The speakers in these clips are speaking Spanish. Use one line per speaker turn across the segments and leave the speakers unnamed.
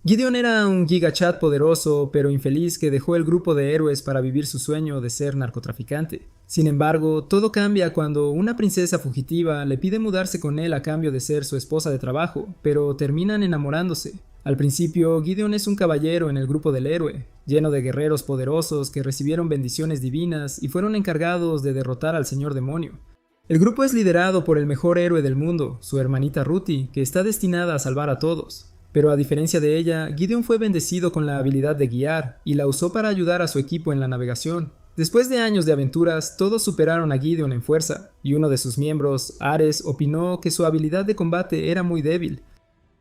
Gideon era un gigachat poderoso pero infeliz que dejó el grupo de héroes para vivir su sueño de ser narcotraficante. Sin embargo, todo cambia cuando una princesa fugitiva le pide mudarse con él a cambio de ser su esposa de trabajo, pero terminan enamorándose. Al principio, Gideon es un caballero en el grupo del héroe, lleno de guerreros poderosos que recibieron bendiciones divinas y fueron encargados de derrotar al señor demonio. El grupo es liderado por el mejor héroe del mundo, su hermanita Ruthie, que está destinada a salvar a todos. Pero a diferencia de ella, Gideon fue bendecido con la habilidad de guiar y la usó para ayudar a su equipo en la navegación. Después de años de aventuras, todos superaron a Gideon en fuerza, y uno de sus miembros, Ares, opinó que su habilidad de combate era muy débil.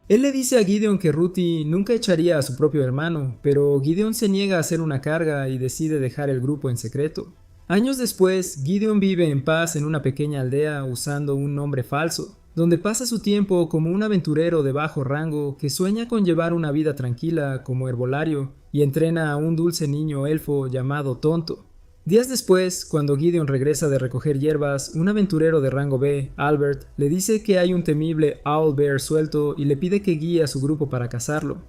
Él le dice a Gideon que Ruthie nunca echaría a su propio hermano, pero Gideon se niega a hacer una carga y decide dejar el grupo en secreto. Años después, Gideon vive en paz en una pequeña aldea usando un nombre falso, donde pasa su tiempo como un aventurero de bajo rango que sueña con llevar una vida tranquila como herbolario y entrena a un dulce niño elfo llamado Tonto. Días después, cuando Gideon regresa de recoger hierbas, un aventurero de rango B, Albert, le dice que hay un temible owlbear suelto y le pide que guíe a su grupo para cazarlo.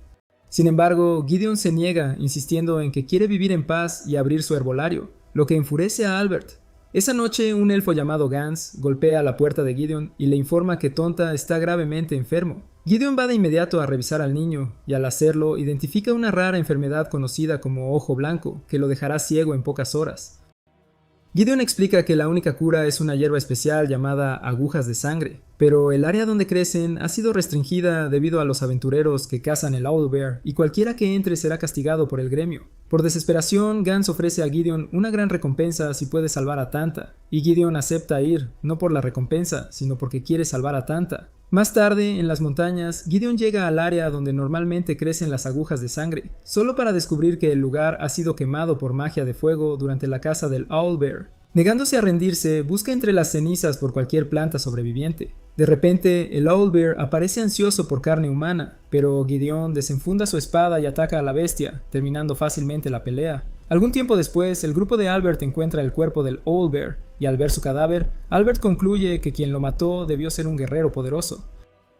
Sin embargo, Gideon se niega, insistiendo en que quiere vivir en paz y abrir su herbolario, lo que enfurece a Albert. Esa noche, un elfo llamado Gans golpea la puerta de Gideon y le informa que Tonta está gravemente enfermo. Gideon va de inmediato a revisar al niño, y al hacerlo, identifica una rara enfermedad conocida como ojo blanco, que lo dejará ciego en pocas horas. Gideon explica que la única cura es una hierba especial llamada agujas de sangre, pero el área donde crecen ha sido restringida debido a los aventureros que cazan el owlbear y cualquiera que entre será castigado por el gremio. Por desesperación, Gans ofrece a Gideon una gran recompensa si puede salvar a Tanta, y Gideon acepta ir, no por la recompensa, sino porque quiere salvar a Tanta. Más tarde, en las montañas, Gideon llega al área donde normalmente crecen las agujas de sangre, solo para descubrir que el lugar ha sido quemado por magia de fuego durante la caza del owlbear. Negándose a rendirse, busca entre las cenizas por cualquier planta sobreviviente. De repente, el owlbear aparece ansioso por carne humana, pero Gideon desenfunda su espada y ataca a la bestia, terminando fácilmente la pelea. Algún tiempo después, el grupo de Albert encuentra el cuerpo del owlbear, y al ver su cadáver, Albert concluye que quien lo mató debió ser un guerrero poderoso.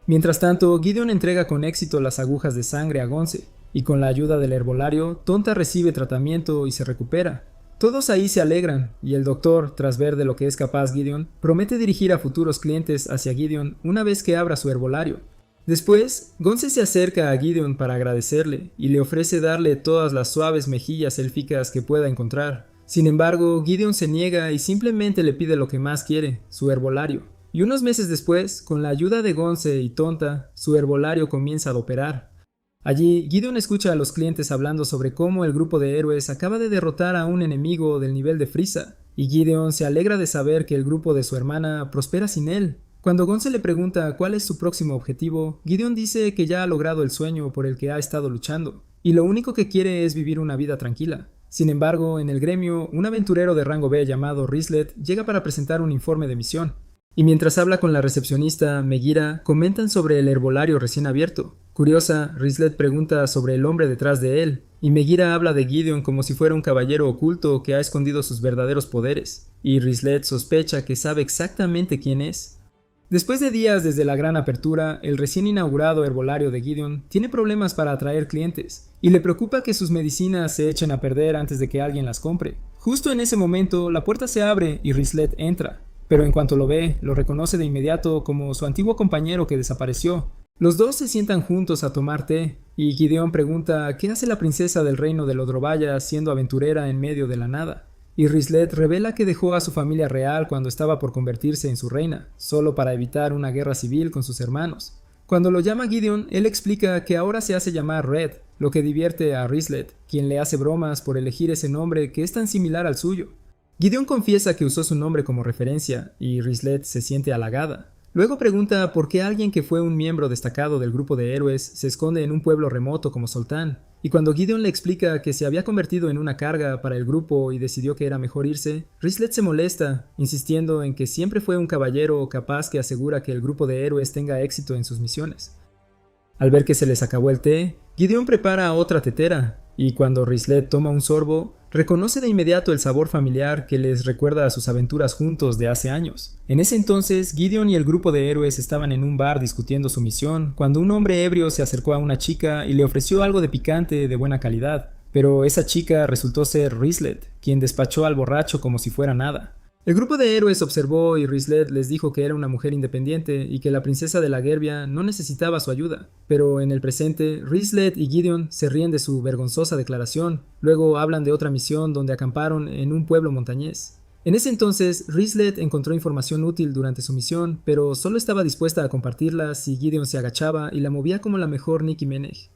Mientras tanto, Gideon entrega con éxito las agujas de sangre a Gonce, y con la ayuda del herbolario, Tonta recibe tratamiento y se recupera. Todos ahí se alegran, y el doctor, tras ver de lo que es capaz Gideon, promete dirigir a futuros clientes hacia Gideon una vez que abra su herbolario. Después, Gonce se acerca a Gideon para agradecerle, y le ofrece darle todas las suaves mejillas élficas que pueda encontrar. Sin embargo, Gideon se niega y simplemente le pide lo que más quiere, su herbolario. Y unos meses después, con la ayuda de Gonce y Tonta, su herbolario comienza a operar. Allí, Gideon escucha a los clientes hablando sobre cómo el grupo de héroes acaba de derrotar a un enemigo del nivel de Frieza, y Gideon se alegra de saber que el grupo de su hermana prospera sin él. Cuando Gonce le pregunta cuál es su próximo objetivo, Gideon dice que ya ha logrado el sueño por el que ha estado luchando, y lo único que quiere es vivir una vida tranquila. Sin embargo, en el gremio, un aventurero de rango B llamado Rislet llega para presentar un informe de misión. Y mientras habla con la recepcionista, Megira, comentan sobre el herbolario recién abierto. Curiosa, Rislet pregunta sobre el hombre detrás de él, y Megira habla de Gideon como si fuera un caballero oculto que ha escondido sus verdaderos poderes, y Rislet sospecha que sabe exactamente quién es. Después de días desde la gran apertura, el recién inaugurado herbolario de Gideon tiene problemas para atraer clientes, y le preocupa que sus medicinas se echen a perder antes de que alguien las compre. Justo en ese momento, la puerta se abre y Rislet entra, pero en cuanto lo ve, lo reconoce de inmediato como su antiguo compañero que desapareció. Los dos se sientan juntos a tomar té, y Gideon pregunta qué hace la princesa del reino de Lodrobaya siendo aventurera en medio de la nada. Y Rislet revela que dejó a su familia real cuando estaba por convertirse en su reina, solo para evitar una guerra civil con sus hermanos. Cuando lo llama Gideon, él explica que ahora se hace llamar Red, lo que divierte a Rislet, quien le hace bromas por elegir ese nombre que es tan similar al suyo. Gideon confiesa que usó su nombre como referencia, y Rislet se siente halagada. Luego pregunta por qué alguien que fue un miembro destacado del grupo de héroes se esconde en un pueblo remoto como Soltán, y cuando Gideon le explica que se había convertido en una carga para el grupo y decidió que era mejor irse, Rislet se molesta, insistiendo en que siempre fue un caballero capaz que asegura que el grupo de héroes tenga éxito en sus misiones. Al ver que se les acabó el té, Gideon prepara otra tetera, y cuando Rislet toma un sorbo, reconoce de inmediato el sabor familiar que les recuerda a sus aventuras juntos de hace años. En ese entonces, Gideon y el grupo de héroes estaban en un bar discutiendo su misión, cuando un hombre ebrio se acercó a una chica y le ofreció algo de picante de buena calidad, pero esa chica resultó ser Rislet, quien despachó al borracho como si fuera nada. El grupo de héroes observó y Rislet les dijo que era una mujer independiente y que la princesa de la Gerbia no necesitaba su ayuda. Pero en el presente, Rislet y Gideon se ríen de su vergonzosa declaración, luego hablan de otra misión donde acamparon en un pueblo montañés. En ese entonces, Rislet encontró información útil durante su misión, pero solo estaba dispuesta a compartirla si Gideon se agachaba y la movía como la mejor Nikki Meneg.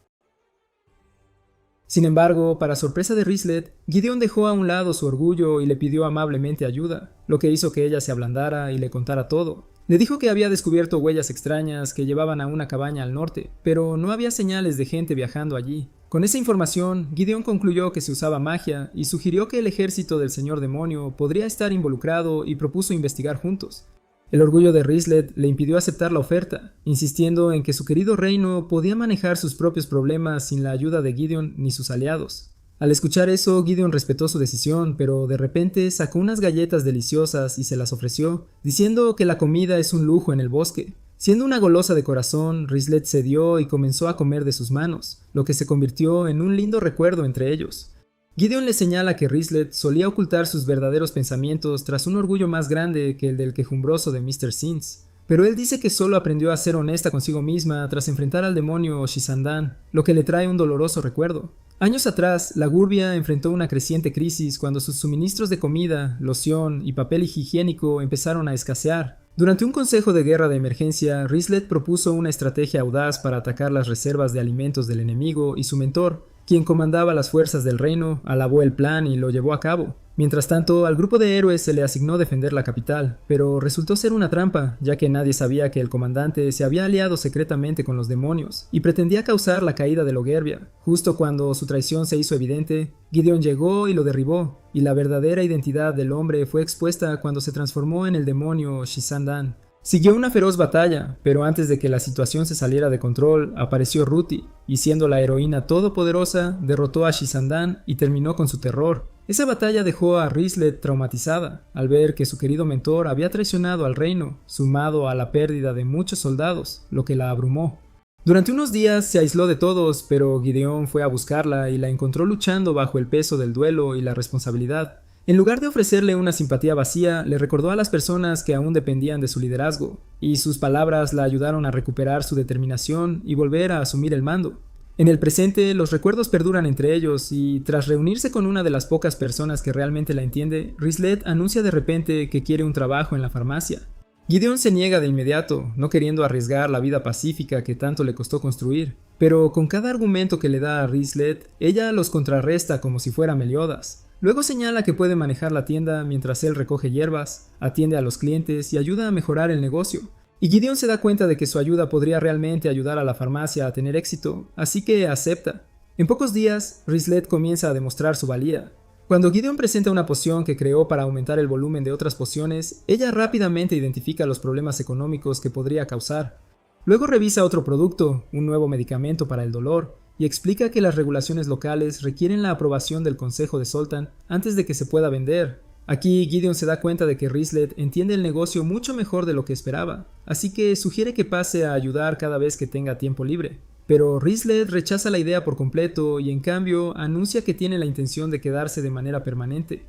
Sin embargo, para sorpresa de Rislet, Gideon dejó a un lado su orgullo y le pidió amablemente ayuda, lo que hizo que ella se ablandara y le contara todo. Le dijo que había descubierto huellas extrañas que llevaban a una cabaña al norte, pero no había señales de gente viajando allí. Con esa información, Gideon concluyó que se usaba magia y sugirió que el ejército del señor demonio podría estar involucrado y propuso investigar juntos. El orgullo de Rislet le impidió aceptar la oferta, insistiendo en que su querido reino podía manejar sus propios problemas sin la ayuda de Gideon ni sus aliados. Al escuchar eso, Gideon respetó su decisión, pero de repente sacó unas galletas deliciosas y se las ofreció, diciendo que la comida es un lujo en el bosque. Siendo una golosa de corazón, Rislet cedió y comenzó a comer de sus manos, lo que se convirtió en un lindo recuerdo entre ellos. Gideon le señala que Rislet solía ocultar sus verdaderos pensamientos tras un orgullo más grande que el del quejumbroso de Mr. Sins, pero él dice que solo aprendió a ser honesta consigo misma tras enfrentar al demonio Shisandan, lo que le trae un doloroso recuerdo. Años atrás, la Gurbia enfrentó una creciente crisis cuando sus suministros de comida, loción y papel higiénico empezaron a escasear. Durante un consejo de guerra de emergencia, Rislet propuso una estrategia audaz para atacar las reservas de alimentos del enemigo y su mentor, quien comandaba las fuerzas del reino, alabó el plan y lo llevó a cabo. Mientras tanto, al grupo de héroes se le asignó defender la capital, pero resultó ser una trampa, ya que nadie sabía que el comandante se había aliado secretamente con los demonios y pretendía causar la caída de Logerbia. Justo cuando su traición se hizo evidente, Gideon llegó y lo derribó, y la verdadera identidad del hombre fue expuesta cuando se transformó en el demonio Shisandan. Siguió una feroz batalla, pero antes de que la situación se saliera de control, apareció Ruti, y siendo la heroína todopoderosa, derrotó a Shisandan y terminó con su terror. Esa batalla dejó a Rislet traumatizada, al ver que su querido mentor había traicionado al reino, sumado a la pérdida de muchos soldados, lo que la abrumó. Durante unos días se aisló de todos, pero Gideon fue a buscarla y la encontró luchando bajo el peso del duelo y la responsabilidad. En lugar de ofrecerle una simpatía vacía, le recordó a las personas que aún dependían de su liderazgo, y sus palabras la ayudaron a recuperar su determinación y volver a asumir el mando. En el presente, los recuerdos perduran entre ellos, y tras reunirse con una de las pocas personas que realmente la entiende, Rislet anuncia de repente que quiere un trabajo en la farmacia. Gideon se niega de inmediato, no queriendo arriesgar la vida pacífica que tanto le costó construir, pero con cada argumento que le da a Rislet, ella los contrarresta como si fuera Meliodas. Luego señala que puede manejar la tienda mientras él recoge hierbas, atiende a los clientes y ayuda a mejorar el negocio. Y Gideon se da cuenta de que su ayuda podría realmente ayudar a la farmacia a tener éxito, así que acepta. En pocos días, Rislet comienza a demostrar su valía. Cuando Gideon presenta una poción que creó para aumentar el volumen de otras pociones, ella rápidamente identifica los problemas económicos que podría causar. Luego revisa otro producto, un nuevo medicamento para el dolor, y explica que las regulaciones locales requieren la aprobación del Consejo de Zoltan antes de que se pueda vender. Aquí Gideon se da cuenta de que Rislet entiende el negocio mucho mejor de lo que esperaba, así que sugiere que pase a ayudar cada vez que tenga tiempo libre. Pero Rislet rechaza la idea por completo y en cambio anuncia que tiene la intención de quedarse de manera permanente.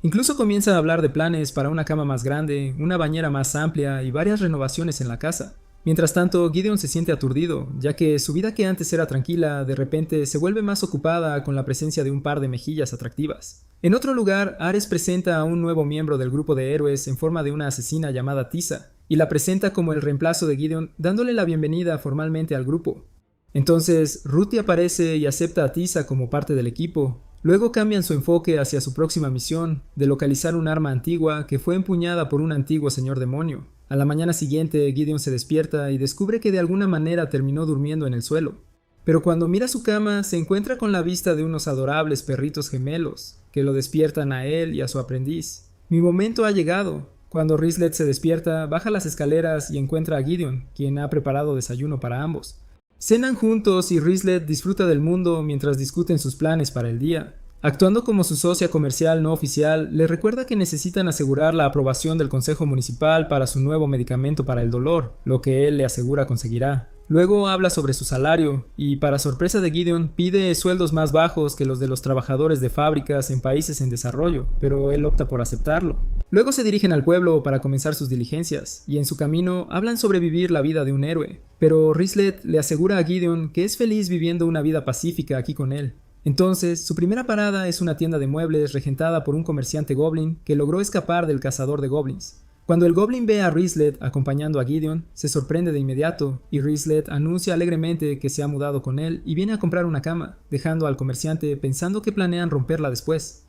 Incluso comienza a hablar de planes para una cama más grande, una bañera más amplia y varias renovaciones en la casa. Mientras tanto, Gideon se siente aturdido, ya que su vida que antes era tranquila, de repente se vuelve más ocupada con la presencia de un par de mejillas atractivas. En otro lugar, Ares presenta a un nuevo miembro del grupo de héroes en forma de una asesina llamada Tisa, y la presenta como el reemplazo de Gideon, dándole la bienvenida formalmente al grupo. Entonces, Ruti aparece y acepta a Tisa como parte del equipo. Luego cambian su enfoque hacia su próxima misión, de localizar un arma antigua que fue empuñada por un antiguo señor demonio. A la mañana siguiente, Gideon se despierta y descubre que de alguna manera terminó durmiendo en el suelo. Pero cuando mira su cama, se encuentra con la vista de unos adorables perritos gemelos, que lo despiertan a él y a su aprendiz. Mi momento ha llegado. Cuando Rislet se despierta, baja las escaleras y encuentra a Gideon, quien ha preparado desayuno para ambos. Cenan juntos y Rislet disfruta del mundo mientras discuten sus planes para el día. Actuando como su socia comercial no oficial, le recuerda que necesitan asegurar la aprobación del Consejo Municipal para su nuevo medicamento para el dolor, lo que él le asegura conseguirá. Luego habla sobre su salario y, para sorpresa de Gideon, pide sueldos más bajos que los de los trabajadores de fábricas en países en desarrollo, pero él opta por aceptarlo. Luego se dirigen al pueblo para comenzar sus diligencias, y en su camino hablan sobre vivir la vida de un héroe, pero Rislet le asegura a Gideon que es feliz viviendo una vida pacífica aquí con él. Entonces, su primera parada es una tienda de muebles regentada por un comerciante goblin que logró escapar del cazador de goblins. Cuando el goblin ve a Rislet acompañando a Gideon, se sorprende de inmediato, y Rislet anuncia alegremente que se ha mudado con él y viene a comprar una cama, dejando al comerciante pensando que planean romperla después.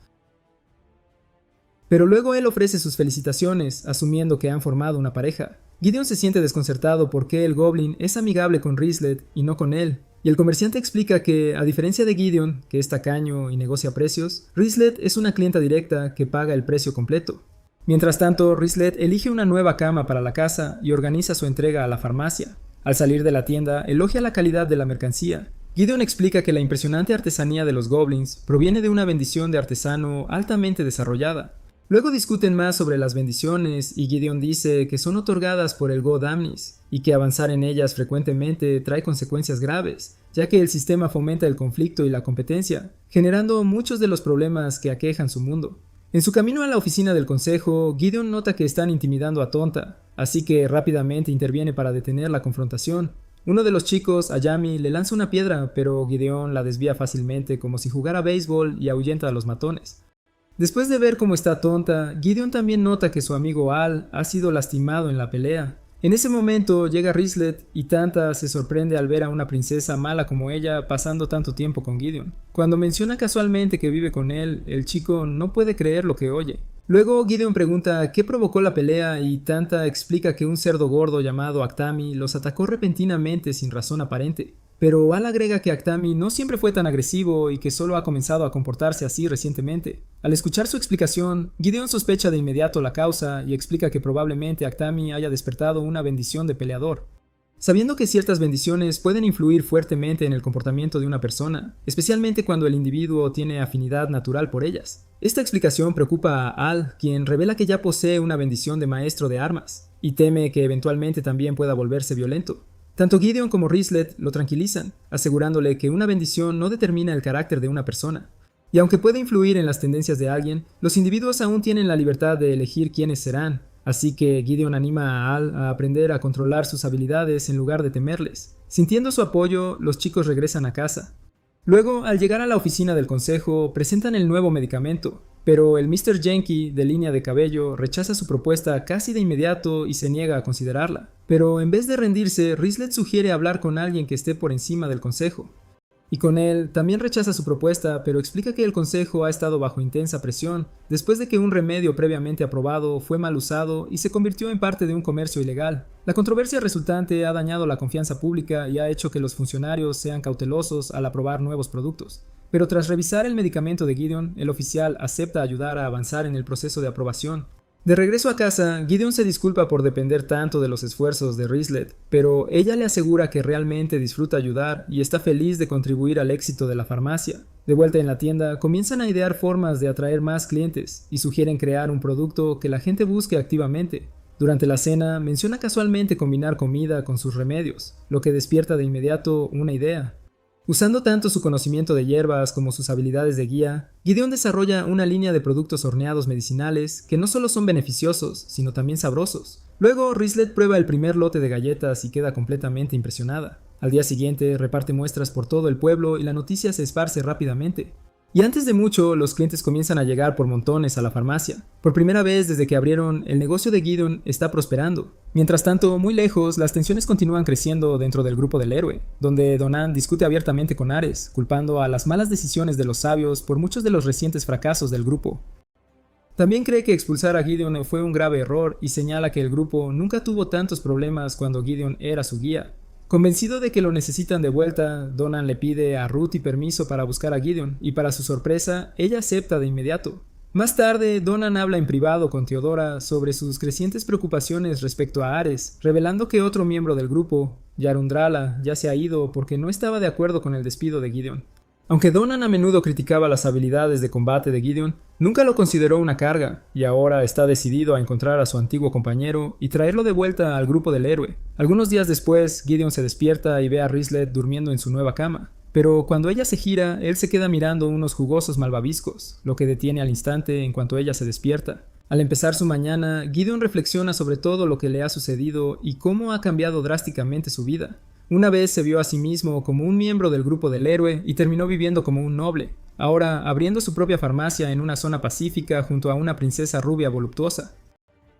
Pero luego él ofrece sus felicitaciones, asumiendo que han formado una pareja. Gideon se siente desconcertado porque el goblin es amigable con Rislet y no con él, y el comerciante explica que, a diferencia de Gideon, que es tacaño y negocia precios, Rislet es una clienta directa que paga el precio completo. Mientras tanto, Rislet elige una nueva cama para la casa y organiza su entrega a la farmacia. Al salir de la tienda, elogia la calidad de la mercancía. Gideon explica que la impresionante artesanía de los goblins proviene de una bendición de artesano altamente desarrollada. Luego discuten más sobre las bendiciones y Gideon dice que son otorgadas por el God Amnis y que avanzar en ellas frecuentemente trae consecuencias graves, ya que el sistema fomenta el conflicto y la competencia, generando muchos de los problemas que aquejan su mundo. En su camino a la oficina del consejo, Gideon nota que están intimidando a Tonta, así que rápidamente interviene para detener la confrontación. Uno de los chicos, Ayami, le lanza una piedra, pero Gideon la desvía fácilmente como si jugara béisbol y ahuyenta a los matones. Después de ver cómo está Tonta, Gideon también nota que su amigo Al ha sido lastimado en la pelea. En ese momento llega Rislet y Tanta se sorprende al ver a una princesa mala como ella pasando tanto tiempo con Gideon. Cuando menciona casualmente que vive con él, el chico no puede creer lo que oye. Luego Gideon pregunta qué provocó la pelea y Tanta explica que un cerdo gordo llamado Actami los atacó repentinamente sin razón aparente. Pero Al agrega que Actami no siempre fue tan agresivo y que solo ha comenzado a comportarse así recientemente. Al escuchar su explicación, Gideon sospecha de inmediato la causa y explica que probablemente Actami haya despertado una bendición de peleador. Sabiendo que ciertas bendiciones pueden influir fuertemente en el comportamiento de una persona, especialmente cuando el individuo tiene afinidad natural por ellas. Esta explicación preocupa a Al, quien revela que ya posee una bendición de maestro de armas, y teme que eventualmente también pueda volverse violento. Tanto Gideon como Rislet lo tranquilizan, asegurándole que una bendición no determina el carácter de una persona. Y aunque puede influir en las tendencias de alguien, los individuos aún tienen la libertad de elegir quiénes serán, así que Gideon anima a Al a aprender a controlar sus habilidades en lugar de temerles. Sintiendo su apoyo, los chicos regresan a casa. Luego, al llegar a la oficina del consejo, presentan el nuevo medicamento, pero el Mr. Genki, de línea de cabello, rechaza su propuesta casi de inmediato y se niega a considerarla. Pero en vez de rendirse, Rislet sugiere hablar con alguien que esté por encima del consejo. Y con él, también rechaza su propuesta, pero explica que el consejo ha estado bajo intensa presión después de que un remedio previamente aprobado fue mal usado y se convirtió en parte de un comercio ilegal. La controversia resultante ha dañado la confianza pública y ha hecho que los funcionarios sean cautelosos al aprobar nuevos productos. Pero tras revisar el medicamento de Gideon, el oficial acepta ayudar a avanzar en el proceso de aprobación. De regreso a casa, Gideon se disculpa por depender tanto de los esfuerzos de Rislet, pero ella le asegura que realmente disfruta ayudar y está feliz de contribuir al éxito de la farmacia. De vuelta en la tienda, comienzan a idear formas de atraer más clientes y sugieren crear un producto que la gente busque activamente. Durante la cena, menciona casualmente combinar comida con sus remedios, lo que despierta de inmediato una idea. Usando tanto su conocimiento de hierbas como sus habilidades de guía, Gideon desarrolla una línea de productos horneados medicinales que no solo son beneficiosos, sino también sabrosos. Luego, Rislet prueba el primer lote de galletas y queda completamente impresionada. Al día siguiente, reparte muestras por todo el pueblo y la noticia se esparce rápidamente. Y antes de mucho, los clientes comienzan a llegar por montones a la farmacia. Por primera vez desde que abrieron, el negocio de Gideon está prosperando. Mientras tanto, muy lejos, las tensiones continúan creciendo dentro del grupo del héroe, donde Donan discute abiertamente con Ares, culpando a las malas decisiones de los sabios por muchos de los recientes fracasos del grupo. También cree que expulsar a Gideon fue un grave error y señala que el grupo nunca tuvo tantos problemas cuando Gideon era su guía. Convencido de que lo necesitan de vuelta, Donan le pide a Ruthie permiso para buscar a Gideon, y para su sorpresa, ella acepta de inmediato. Más tarde, Donan habla en privado con Theodora sobre sus crecientes preocupaciones respecto a Ares, revelando que otro miembro del grupo, Yarundrala, ya se ha ido porque no estaba de acuerdo con el despido de Gideon. Aunque Donan a menudo criticaba las habilidades de combate de Gideon, nunca lo consideró una carga, y ahora está decidido a encontrar a su antiguo compañero y traerlo de vuelta al grupo del héroe. Algunos días después, Gideon se despierta y ve a Rislet durmiendo en su nueva cama. Pero cuando ella se gira, él se queda mirando unos jugosos malvaviscos, lo que detiene al instante en cuanto ella se despierta. Al empezar su mañana, Gideon reflexiona sobre todo lo que le ha sucedido y cómo ha cambiado drásticamente su vida. Una vez se vio a sí mismo como un miembro del grupo del héroe y terminó viviendo como un noble, ahora abriendo su propia farmacia en una zona pacífica junto a una princesa rubia voluptuosa.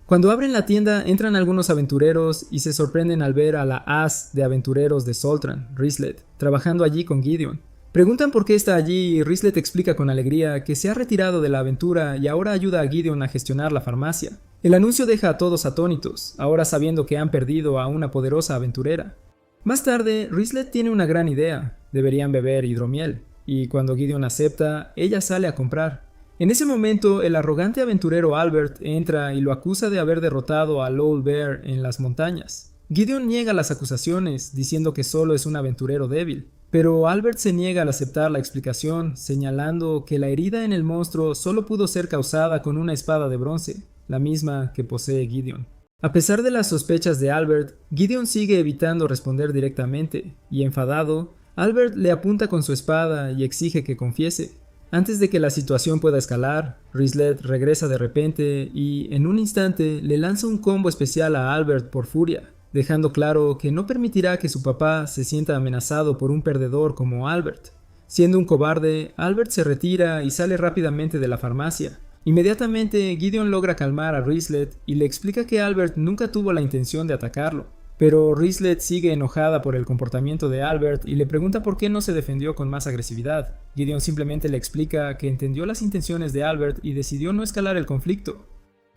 Cuando abren la tienda, entran algunos aventureros y se sorprenden al ver a la as de aventureros de Zoltan, Rislet, trabajando allí con Gideon. Preguntan por qué está allí y Rislet explica con alegría que se ha retirado de la aventura y ahora ayuda a Gideon a gestionar la farmacia. El anuncio deja a todos atónitos, ahora sabiendo que han perdido a una poderosa aventurera. Más tarde, Rislet tiene una gran idea: deberían beber hidromiel, y cuando Gideon acepta, ella sale a comprar. En ese momento, el arrogante aventurero Albert entra y lo acusa de haber derrotado a Lowl Bear en las montañas. Gideon niega las acusaciones, diciendo que solo es un aventurero débil, pero Albert se niega al aceptar la explicación, señalando que la herida en el monstruo solo pudo ser causada con una espada de bronce, la misma que posee Gideon. A pesar de las sospechas de Albert, Gideon sigue evitando responder directamente, y enfadado, Albert le apunta con su espada y exige que confiese. Antes de que la situación pueda escalar, Rislet regresa de repente y, en un instante, le lanza un combo especial a Albert por furia, dejando claro que no permitirá que su papá se sienta amenazado por un perdedor como Albert. Siendo un cobarde, Albert se retira y sale rápidamente de la farmacia. Inmediatamente, Gideon logra calmar a Rislet y le explica que Albert nunca tuvo la intención de atacarlo. Pero Rislet sigue enojada por el comportamiento de Albert y le pregunta por qué no se defendió con más agresividad. Gideon simplemente le explica que entendió las intenciones de Albert y decidió no escalar el conflicto.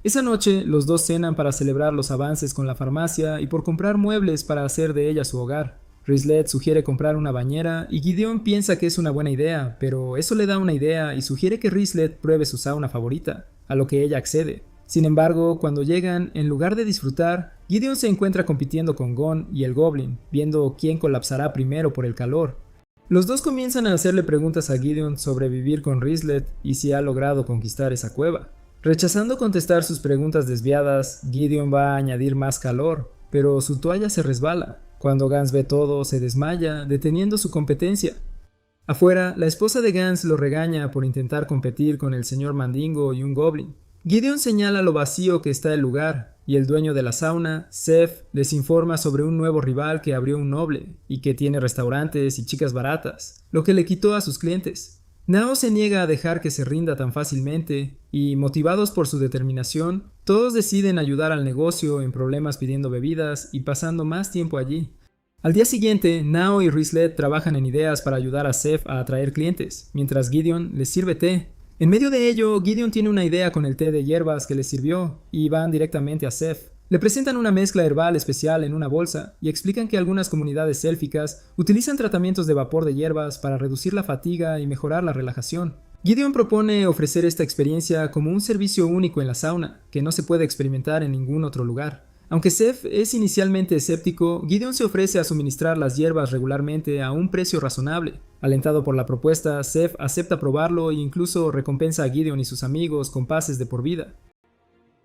Esa noche, los dos cenan para celebrar los avances con la farmacia y por comprar muebles para hacer de ella su hogar. Rislet sugiere comprar una bañera y Gideon piensa que es una buena idea, pero eso le da una idea y sugiere que Rislet pruebe su sauna favorita, a lo que ella accede. Sin embargo, cuando llegan, en lugar de disfrutar, Gideon se encuentra compitiendo con Gon y el Goblin, viendo quién colapsará primero por el calor. Los dos comienzan a hacerle preguntas a Gideon sobre vivir con Rislet y si ha logrado conquistar esa cueva. Rechazando contestar sus preguntas desviadas, Gideon va a añadir más calor, pero su toalla se resbala. Cuando Gans ve todo, se desmaya, deteniendo su competencia. Afuera, la esposa de Gans lo regaña por intentar competir con el señor Mandingo y un Goblin. Gideon señala lo vacío que está el lugar, y el dueño de la sauna, Seth, les informa sobre un nuevo rival que abrió un noble, y que tiene restaurantes y chicas baratas, lo que le quitó a sus clientes. Nao se niega a dejar que se rinda tan fácilmente, y, motivados por su determinación, todos deciden ayudar al negocio en problemas pidiendo bebidas y pasando más tiempo allí. Al día siguiente, Nao y Rislet trabajan en ideas para ayudar a Seth a atraer clientes, mientras Gideon les sirve té. En medio de ello, Gideon tiene una idea con el té de hierbas que le sirvió, y van directamente a Seth. Le presentan una mezcla herbal especial en una bolsa y explican que algunas comunidades élficas utilizan tratamientos de vapor de hierbas para reducir la fatiga y mejorar la relajación. Gideon propone ofrecer esta experiencia como un servicio único en la sauna, que no se puede experimentar en ningún otro lugar. Aunque Seth es inicialmente escéptico, Gideon se ofrece a suministrar las hierbas regularmente a un precio razonable. Alentado por la propuesta, Seth acepta probarlo e incluso recompensa a Gideon y sus amigos con pases de por vida.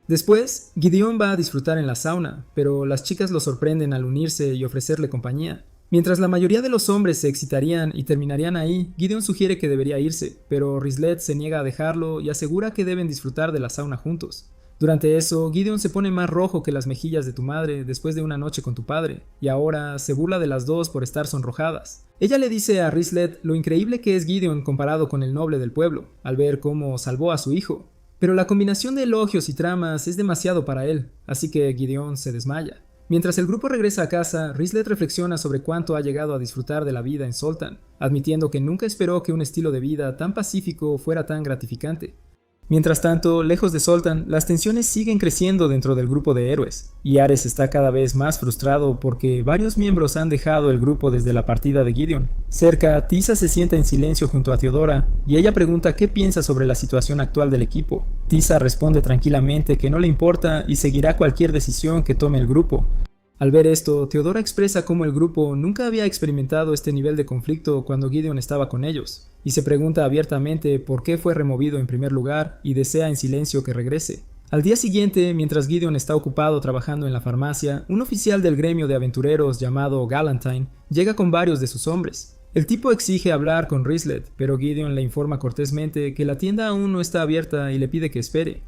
Después, Gideon va a disfrutar en la sauna, pero las chicas lo sorprenden al unirse y ofrecerle compañía. Mientras la mayoría de los hombres se excitarían y terminarían ahí, Gideon sugiere que debería irse, pero Rislet se niega a dejarlo y asegura que deben disfrutar de la sauna juntos. Durante eso, Gideon se pone más rojo que las mejillas de tu madre después de una noche con tu padre, y ahora se burla de las dos por estar sonrojadas. Ella le dice a Rislet lo increíble que es Gideon comparado con el noble del pueblo, al ver cómo salvó a su hijo. Pero la combinación de elogios y tramas es demasiado para él, así que Gideon se desmaya. Mientras el grupo regresa a casa, Rislet reflexiona sobre cuánto ha llegado a disfrutar de la vida en Zoltan, admitiendo que nunca esperó que un estilo de vida tan pacífico fuera tan gratificante. Mientras tanto, lejos de Zoltan, las tensiones siguen creciendo dentro del grupo de héroes, y Ares está cada vez más frustrado porque varios miembros han dejado el grupo desde la partida de Gideon. Cerca, Tisa se sienta en silencio junto a Theodora, y ella pregunta qué piensa sobre la situación actual del equipo. Tisa responde tranquilamente que no le importa y seguirá cualquier decisión que tome el grupo. Al ver esto, Teodora expresa cómo el grupo nunca había experimentado este nivel de conflicto cuando Gideon estaba con ellos, y se pregunta abiertamente por qué fue removido en primer lugar y desea en silencio que regrese. Al día siguiente, mientras Gideon está ocupado trabajando en la farmacia, un oficial del gremio de aventureros llamado Galantine llega con varios de sus hombres. El tipo exige hablar con Rislet, pero Gideon le informa cortésmente que la tienda aún no está abierta y le pide que espere.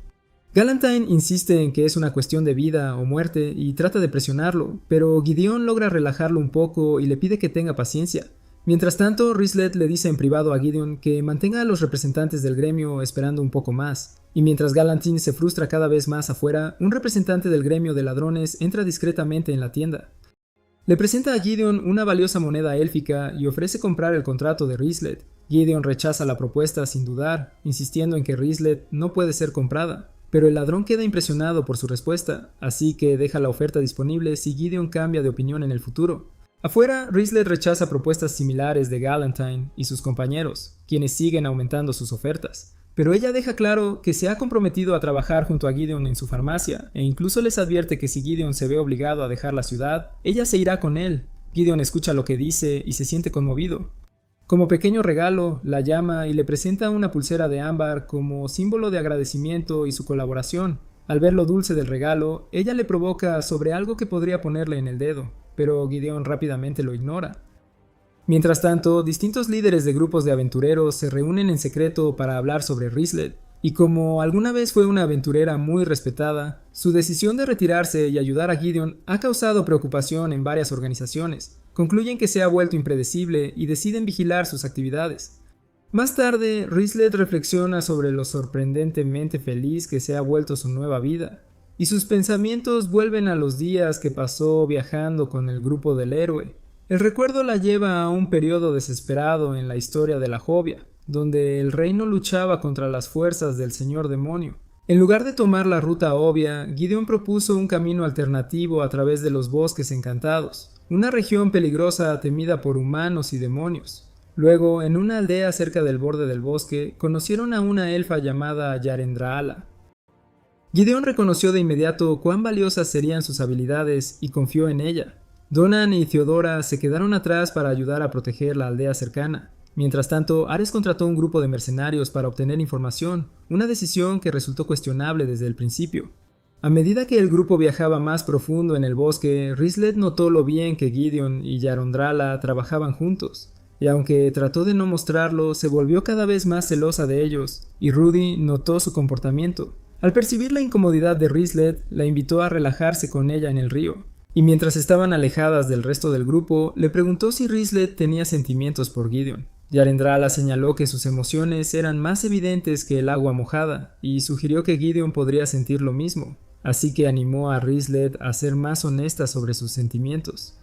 Galantine insiste en que es una cuestión de vida o muerte y trata de presionarlo, pero Gideon logra relajarlo un poco y le pide que tenga paciencia. Mientras tanto, Rislet le dice en privado a Gideon que mantenga a los representantes del gremio esperando un poco más, y mientras Galantine se frustra cada vez más afuera, un representante del gremio de ladrones entra discretamente en la tienda. Le presenta a Gideon una valiosa moneda élfica y ofrece comprar el contrato de Rislet. Gideon rechaza la propuesta sin dudar, insistiendo en que Rislet no puede ser comprada. Pero el ladrón queda impresionado por su respuesta, así que deja la oferta disponible si Gideon cambia de opinión en el futuro. Afuera, Rislet rechaza propuestas similares de Galantine y sus compañeros, quienes siguen aumentando sus ofertas. Pero ella deja claro que se ha comprometido a trabajar junto a Gideon en su farmacia, e incluso les advierte que si Gideon se ve obligado a dejar la ciudad, ella se irá con él. Gideon escucha lo que dice y se siente conmovido. Como pequeño regalo, la llama y le presenta una pulsera de ámbar como símbolo de agradecimiento y su colaboración. Al ver lo dulce del regalo, ella le provoca sobre algo que podría ponerle en el dedo, pero Gideon rápidamente lo ignora. Mientras tanto, distintos líderes de grupos de aventureros se reúnen en secreto para hablar sobre Rislet, y como alguna vez fue una aventurera muy respetada, su decisión de retirarse y ayudar a Gideon ha causado preocupación en varias organizaciones. Concluyen que se ha vuelto impredecible y deciden vigilar sus actividades. Más tarde, Rislet reflexiona sobre lo sorprendentemente feliz que se ha vuelto su nueva vida, y sus pensamientos vuelven a los días que pasó viajando con el grupo del héroe. El recuerdo la lleva a un periodo desesperado en la historia de la Jovia, donde el reino luchaba contra las fuerzas del señor demonio. En lugar de tomar la ruta obvia, Gideon propuso un camino alternativo a través de los bosques encantados, una región peligrosa temida por humanos y demonios. Luego, en una aldea cerca del borde del bosque, conocieron a una elfa llamada Yarendraala. Gideon reconoció de inmediato cuán valiosas serían sus habilidades y confió en ella. Donan y Teodora se quedaron atrás para ayudar a proteger la aldea cercana. Mientras tanto, Ares contrató un grupo de mercenarios para obtener información, una decisión que resultó cuestionable desde el principio. A medida que el grupo viajaba más profundo en el bosque, Rislet notó lo bien que Gideon y Yarendraala trabajaban juntos, y aunque trató de no mostrarlo, se volvió cada vez más celosa de ellos, y Rudy notó su comportamiento. Al percibir la incomodidad de Rislet, la invitó a relajarse con ella en el río, y mientras estaban alejadas del resto del grupo, le preguntó si Rislet tenía sentimientos por Gideon. Yarendraala señaló que sus emociones eran más evidentes que el agua mojada, y sugirió que Gideon podría sentir lo mismo, así que animó a Rislet a ser más honesta sobre sus sentimientos.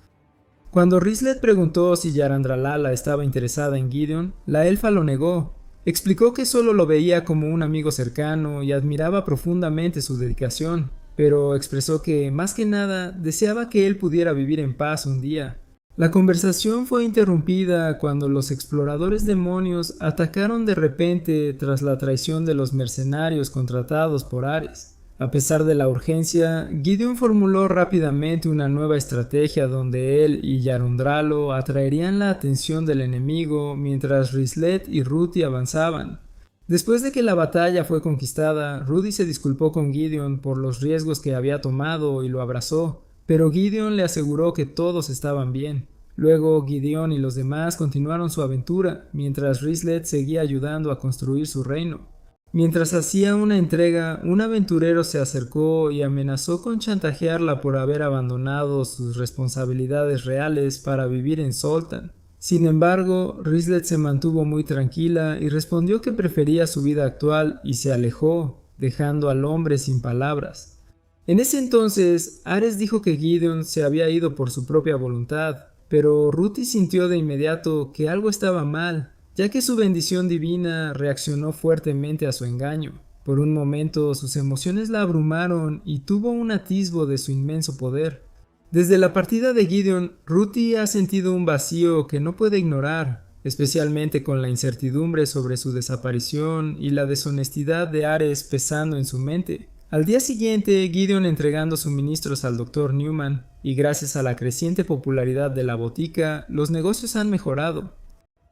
Cuando Rislet preguntó si Yarendraala estaba interesada en Gideon, la elfa lo negó. Explicó que solo lo veía como un amigo cercano y admiraba profundamente su dedicación, pero expresó que, más que nada, deseaba que él pudiera vivir en paz un día. La conversación fue interrumpida cuando los exploradores demonios atacaron de repente tras la traición de los mercenarios contratados por Ares. A pesar de la urgencia, Gideon formuló rápidamente una nueva estrategia donde él y Yarendraala atraerían la atención del enemigo mientras Rislet y Rudy avanzaban. Después de que la batalla fue conquistada, Rudy se disculpó con Gideon por los riesgos que había tomado y lo abrazó, pero Gideon le aseguró que todos estaban bien. Luego Gideon y los demás continuaron su aventura, mientras Rislet seguía ayudando a construir su reino. Mientras hacía una entrega, un aventurero se acercó y amenazó con chantajearla por haber abandonado sus responsabilidades reales para vivir en Zoltan. Sin embargo, Rislet se mantuvo muy tranquila y respondió que prefería su vida actual y se alejó, dejando al hombre sin palabras. En ese entonces, Ares dijo que Gideon se había ido por su propia voluntad, pero Rudy sintió de inmediato que algo estaba mal, ya que su bendición divina reaccionó fuertemente a su engaño. Por un momento sus emociones la abrumaron y tuvo un atisbo de su inmenso poder. Desde la partida de Gideon, Rudy ha sentido un vacío que no puede ignorar, especialmente con la incertidumbre sobre su desaparición y la deshonestidad de Ares pesando en su mente. Al día siguiente, Gideon entregando suministros al Dr. Newman, y gracias a la creciente popularidad de la botica, los negocios han mejorado.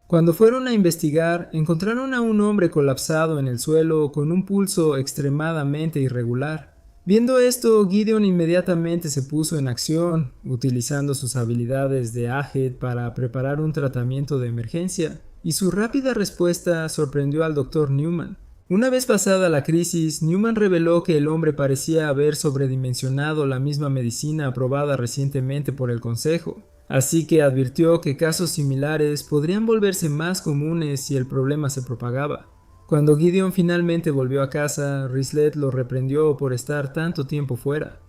Cuando fueron a investigar, encontraron a un hombre colapsado en el suelo con un pulso extremadamente irregular. Viendo esto, Gideon inmediatamente se puso en acción, utilizando sus habilidades de Ahed para preparar un tratamiento de emergencia, y su rápida respuesta sorprendió al Dr. Newman. Una vez pasada la crisis, Newman reveló que el hombre parecía haber sobredimensionado la misma medicina aprobada recientemente por el Consejo, así que advirtió que casos similares podrían volverse más comunes si el problema se propagaba. Cuando Gideon finalmente volvió a casa, Rislet lo reprendió por estar tanto tiempo fuera.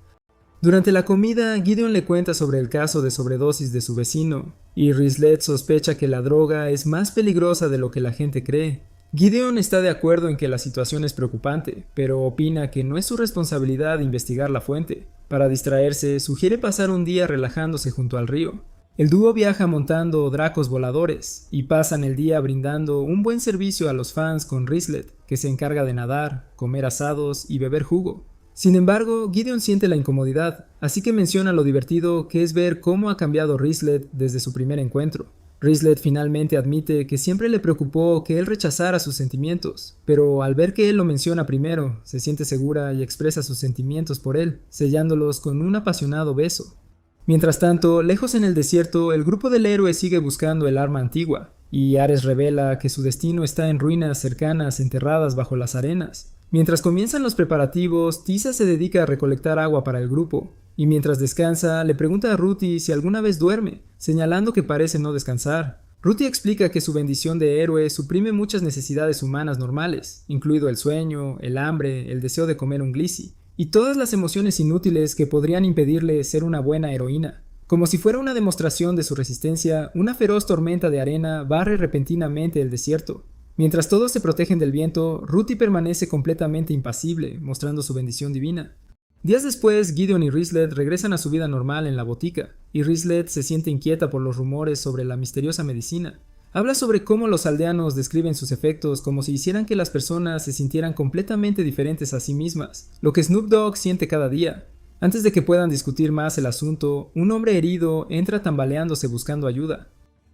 Durante la comida, Gideon le cuenta sobre el caso de sobredosis de su vecino, y Rislet sospecha que la droga es más peligrosa de lo que la gente cree. Gideon está de acuerdo en que la situación es preocupante, pero opina que no es su responsabilidad investigar la fuente. Para distraerse, sugiere pasar un día relajándose junto al río. El dúo viaja montando dracos voladores, y pasan el día brindando un buen servicio a los fans con Rislet, que se encarga de nadar, comer asados y beber jugo. Sin embargo, Gideon siente la incomodidad, así que menciona lo divertido que es ver cómo ha cambiado Rislet desde su primer encuentro. Rislet finalmente admite que siempre le preocupó que él rechazara sus sentimientos, pero al ver que él lo menciona primero, se siente segura y expresa sus sentimientos por él, sellándolos con un apasionado beso. Mientras tanto, lejos en el desierto, el grupo del héroe sigue buscando el arma antigua, y Ares revela que su destino está en ruinas cercanas enterradas bajo las arenas. Mientras comienzan los preparativos, Tisa se dedica a recolectar agua para el grupo, y mientras descansa, le pregunta a Ruthie si alguna vez duerme, señalando que parece no descansar. Ruthie explica que su bendición de héroe suprime muchas necesidades humanas normales, incluido el sueño, el hambre, el deseo de comer un glisi, y todas las emociones inútiles que podrían impedirle ser una buena heroína. Como si fuera una demostración de su resistencia, una feroz tormenta de arena barre repentinamente el desierto. Mientras todos se protegen del viento, Ruthie permanece completamente impasible, mostrando su bendición divina. Días después, Gideon y Rislet regresan a su vida normal en la botica, y Rislet se siente inquieta por los rumores sobre la misteriosa medicina. Habla sobre cómo los aldeanos describen sus efectos como si hicieran que las personas se sintieran completamente diferentes a sí mismas, lo que Snoop Dogg siente cada día. Antes de que puedan discutir más el asunto, un hombre herido entra tambaleándose buscando ayuda.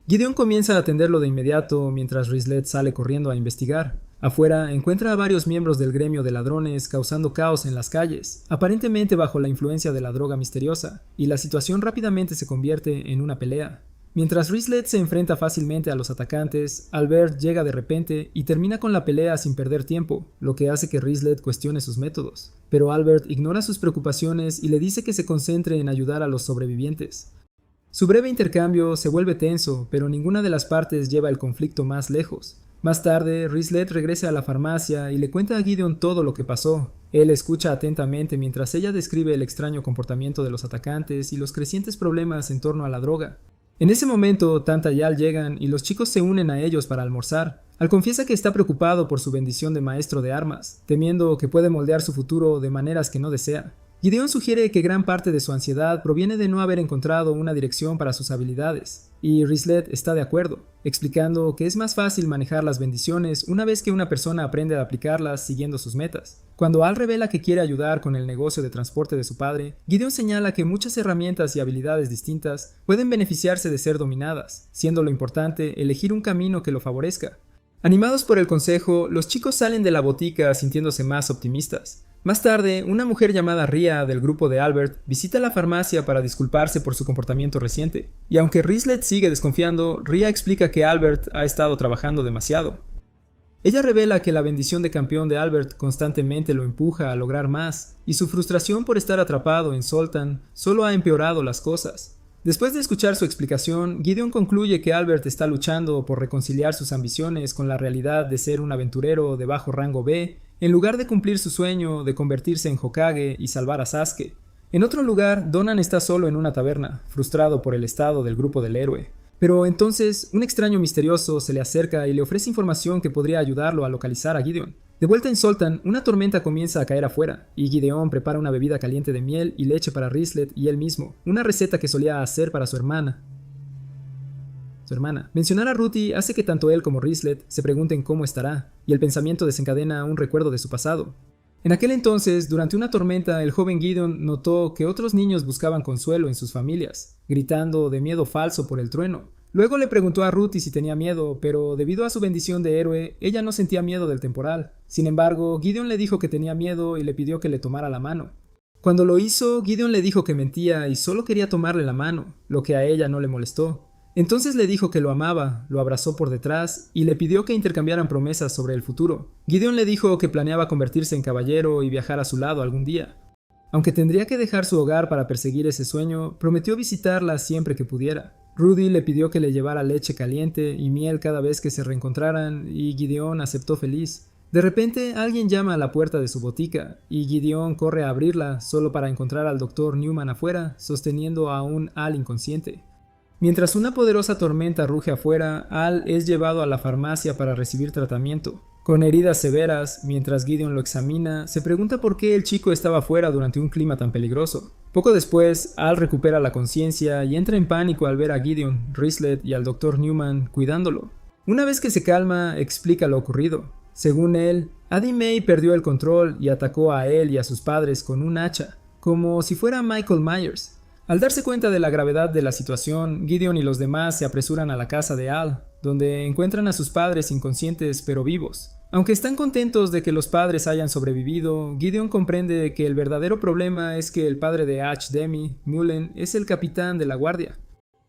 Gideon comienza a atenderlo de inmediato mientras Rislet sale corriendo a investigar. Afuera encuentra a varios miembros del gremio de ladrones causando caos en las calles, aparentemente bajo la influencia de la droga misteriosa, y la situación rápidamente se convierte en una pelea. Mientras Rislet se enfrenta fácilmente a los atacantes, Albert llega de repente y termina con la pelea sin perder tiempo, lo que hace que Rislet cuestione sus métodos. Pero Albert ignora sus preocupaciones y le dice que se concentre en ayudar a los sobrevivientes. Su breve intercambio se vuelve tenso, pero ninguna de las partes lleva el conflicto más lejos. Más tarde, Rislet regresa a la farmacia y le cuenta a Gideon todo lo que pasó. Él escucha atentamente mientras ella describe el extraño comportamiento de los atacantes y los crecientes problemas en torno a la droga. En ese momento, Tanta y Al llegan y los chicos se unen a ellos para almorzar. Al confiesa que está preocupado por su bendición de maestro de armas, temiendo que puede moldear su futuro de maneras que no desea. Gideon sugiere que gran parte de su ansiedad proviene de no haber encontrado una dirección para sus habilidades, y Rislet está de acuerdo, explicando que es más fácil manejar las bendiciones una vez que una persona aprende a aplicarlas siguiendo sus metas. Cuando Al revela que quiere ayudar con el negocio de transporte de su padre, Gideon señala que muchas herramientas y habilidades distintas pueden beneficiarse de ser dominadas, siendo lo importante elegir un camino que lo favorezca. Animados por el consejo, los chicos salen de la botica sintiéndose más optimistas. Más tarde, una mujer llamada Ria del grupo de Albert visita la farmacia para disculparse por su comportamiento reciente, y aunque Rislet sigue desconfiando, Ria explica que Albert ha estado trabajando demasiado. Ella revela que la bendición de campeón de Albert constantemente lo empuja a lograr más, y su frustración por estar atrapado en Zoltan solo ha empeorado las cosas. Después de escuchar su explicación, Gideon concluye que Albert está luchando por reconciliar sus ambiciones con la realidad de ser un aventurero de bajo rango B, en lugar de cumplir su sueño de convertirse en Hokage y salvar a Sasuke. En otro lugar, Donan está solo en una taberna, frustrado por el estado del grupo del héroe. Pero entonces, un extraño misterioso se le acerca y le ofrece información que podría ayudarlo a localizar a Gideon. De vuelta en Zoltan, una tormenta comienza a caer afuera, y Gideon prepara una bebida caliente de miel y leche para Rislet y él mismo, una receta que solía hacer para su hermana. Mencionar a Ruthie hace que tanto él como Rislet se pregunten cómo estará, y el pensamiento desencadena un recuerdo de su pasado. En aquel entonces, durante una tormenta, el joven Gideon notó que otros niños buscaban consuelo en sus familias, gritando de miedo falso por el trueno. Luego le preguntó a Ruthie si tenía miedo, pero debido a su bendición de héroe, ella no sentía miedo del temporal. Sin embargo, Gideon le dijo que tenía miedo y le pidió que le tomara la mano. Cuando lo hizo, Gideon le dijo que mentía y solo quería tomarle la mano, lo que a ella no le molestó. Entonces le dijo que lo amaba, lo abrazó por detrás y le pidió que intercambiaran promesas sobre el futuro. Gideon le dijo que planeaba convertirse en caballero y viajar a su lado algún día. Aunque tendría que dejar su hogar para perseguir ese sueño, prometió visitarla siempre que pudiera. Rudy le pidió que le llevara leche caliente y miel cada vez que se reencontraran y Gideon aceptó feliz. De repente, alguien llama a la puerta de su botica y Gideon corre a abrirla solo para encontrar al Dr. Newman afuera, sosteniendo a un Al inconsciente. Mientras una poderosa tormenta ruge afuera, Al es llevado a la farmacia para recibir tratamiento. Con heridas severas, mientras Gideon lo examina, se pregunta por qué el chico estaba afuera durante un clima tan peligroso. Poco después, Al recupera la conciencia y entra en pánico al ver a Gideon, Rislet y al Dr. Newman cuidándolo. Una vez que se calma, explica lo ocurrido. Según él, Addie May perdió el control y atacó a él y a sus padres con un hacha, como si fuera Michael Myers. Al darse cuenta de la gravedad de la situación, Gideon y los demás se apresuran a la casa de Al, donde encuentran a sus padres inconscientes pero vivos. Aunque están contentos de que los padres hayan sobrevivido, Gideon comprende que el verdadero problema es que el padre de Ash Demi, Mullen, es el capitán de la guardia.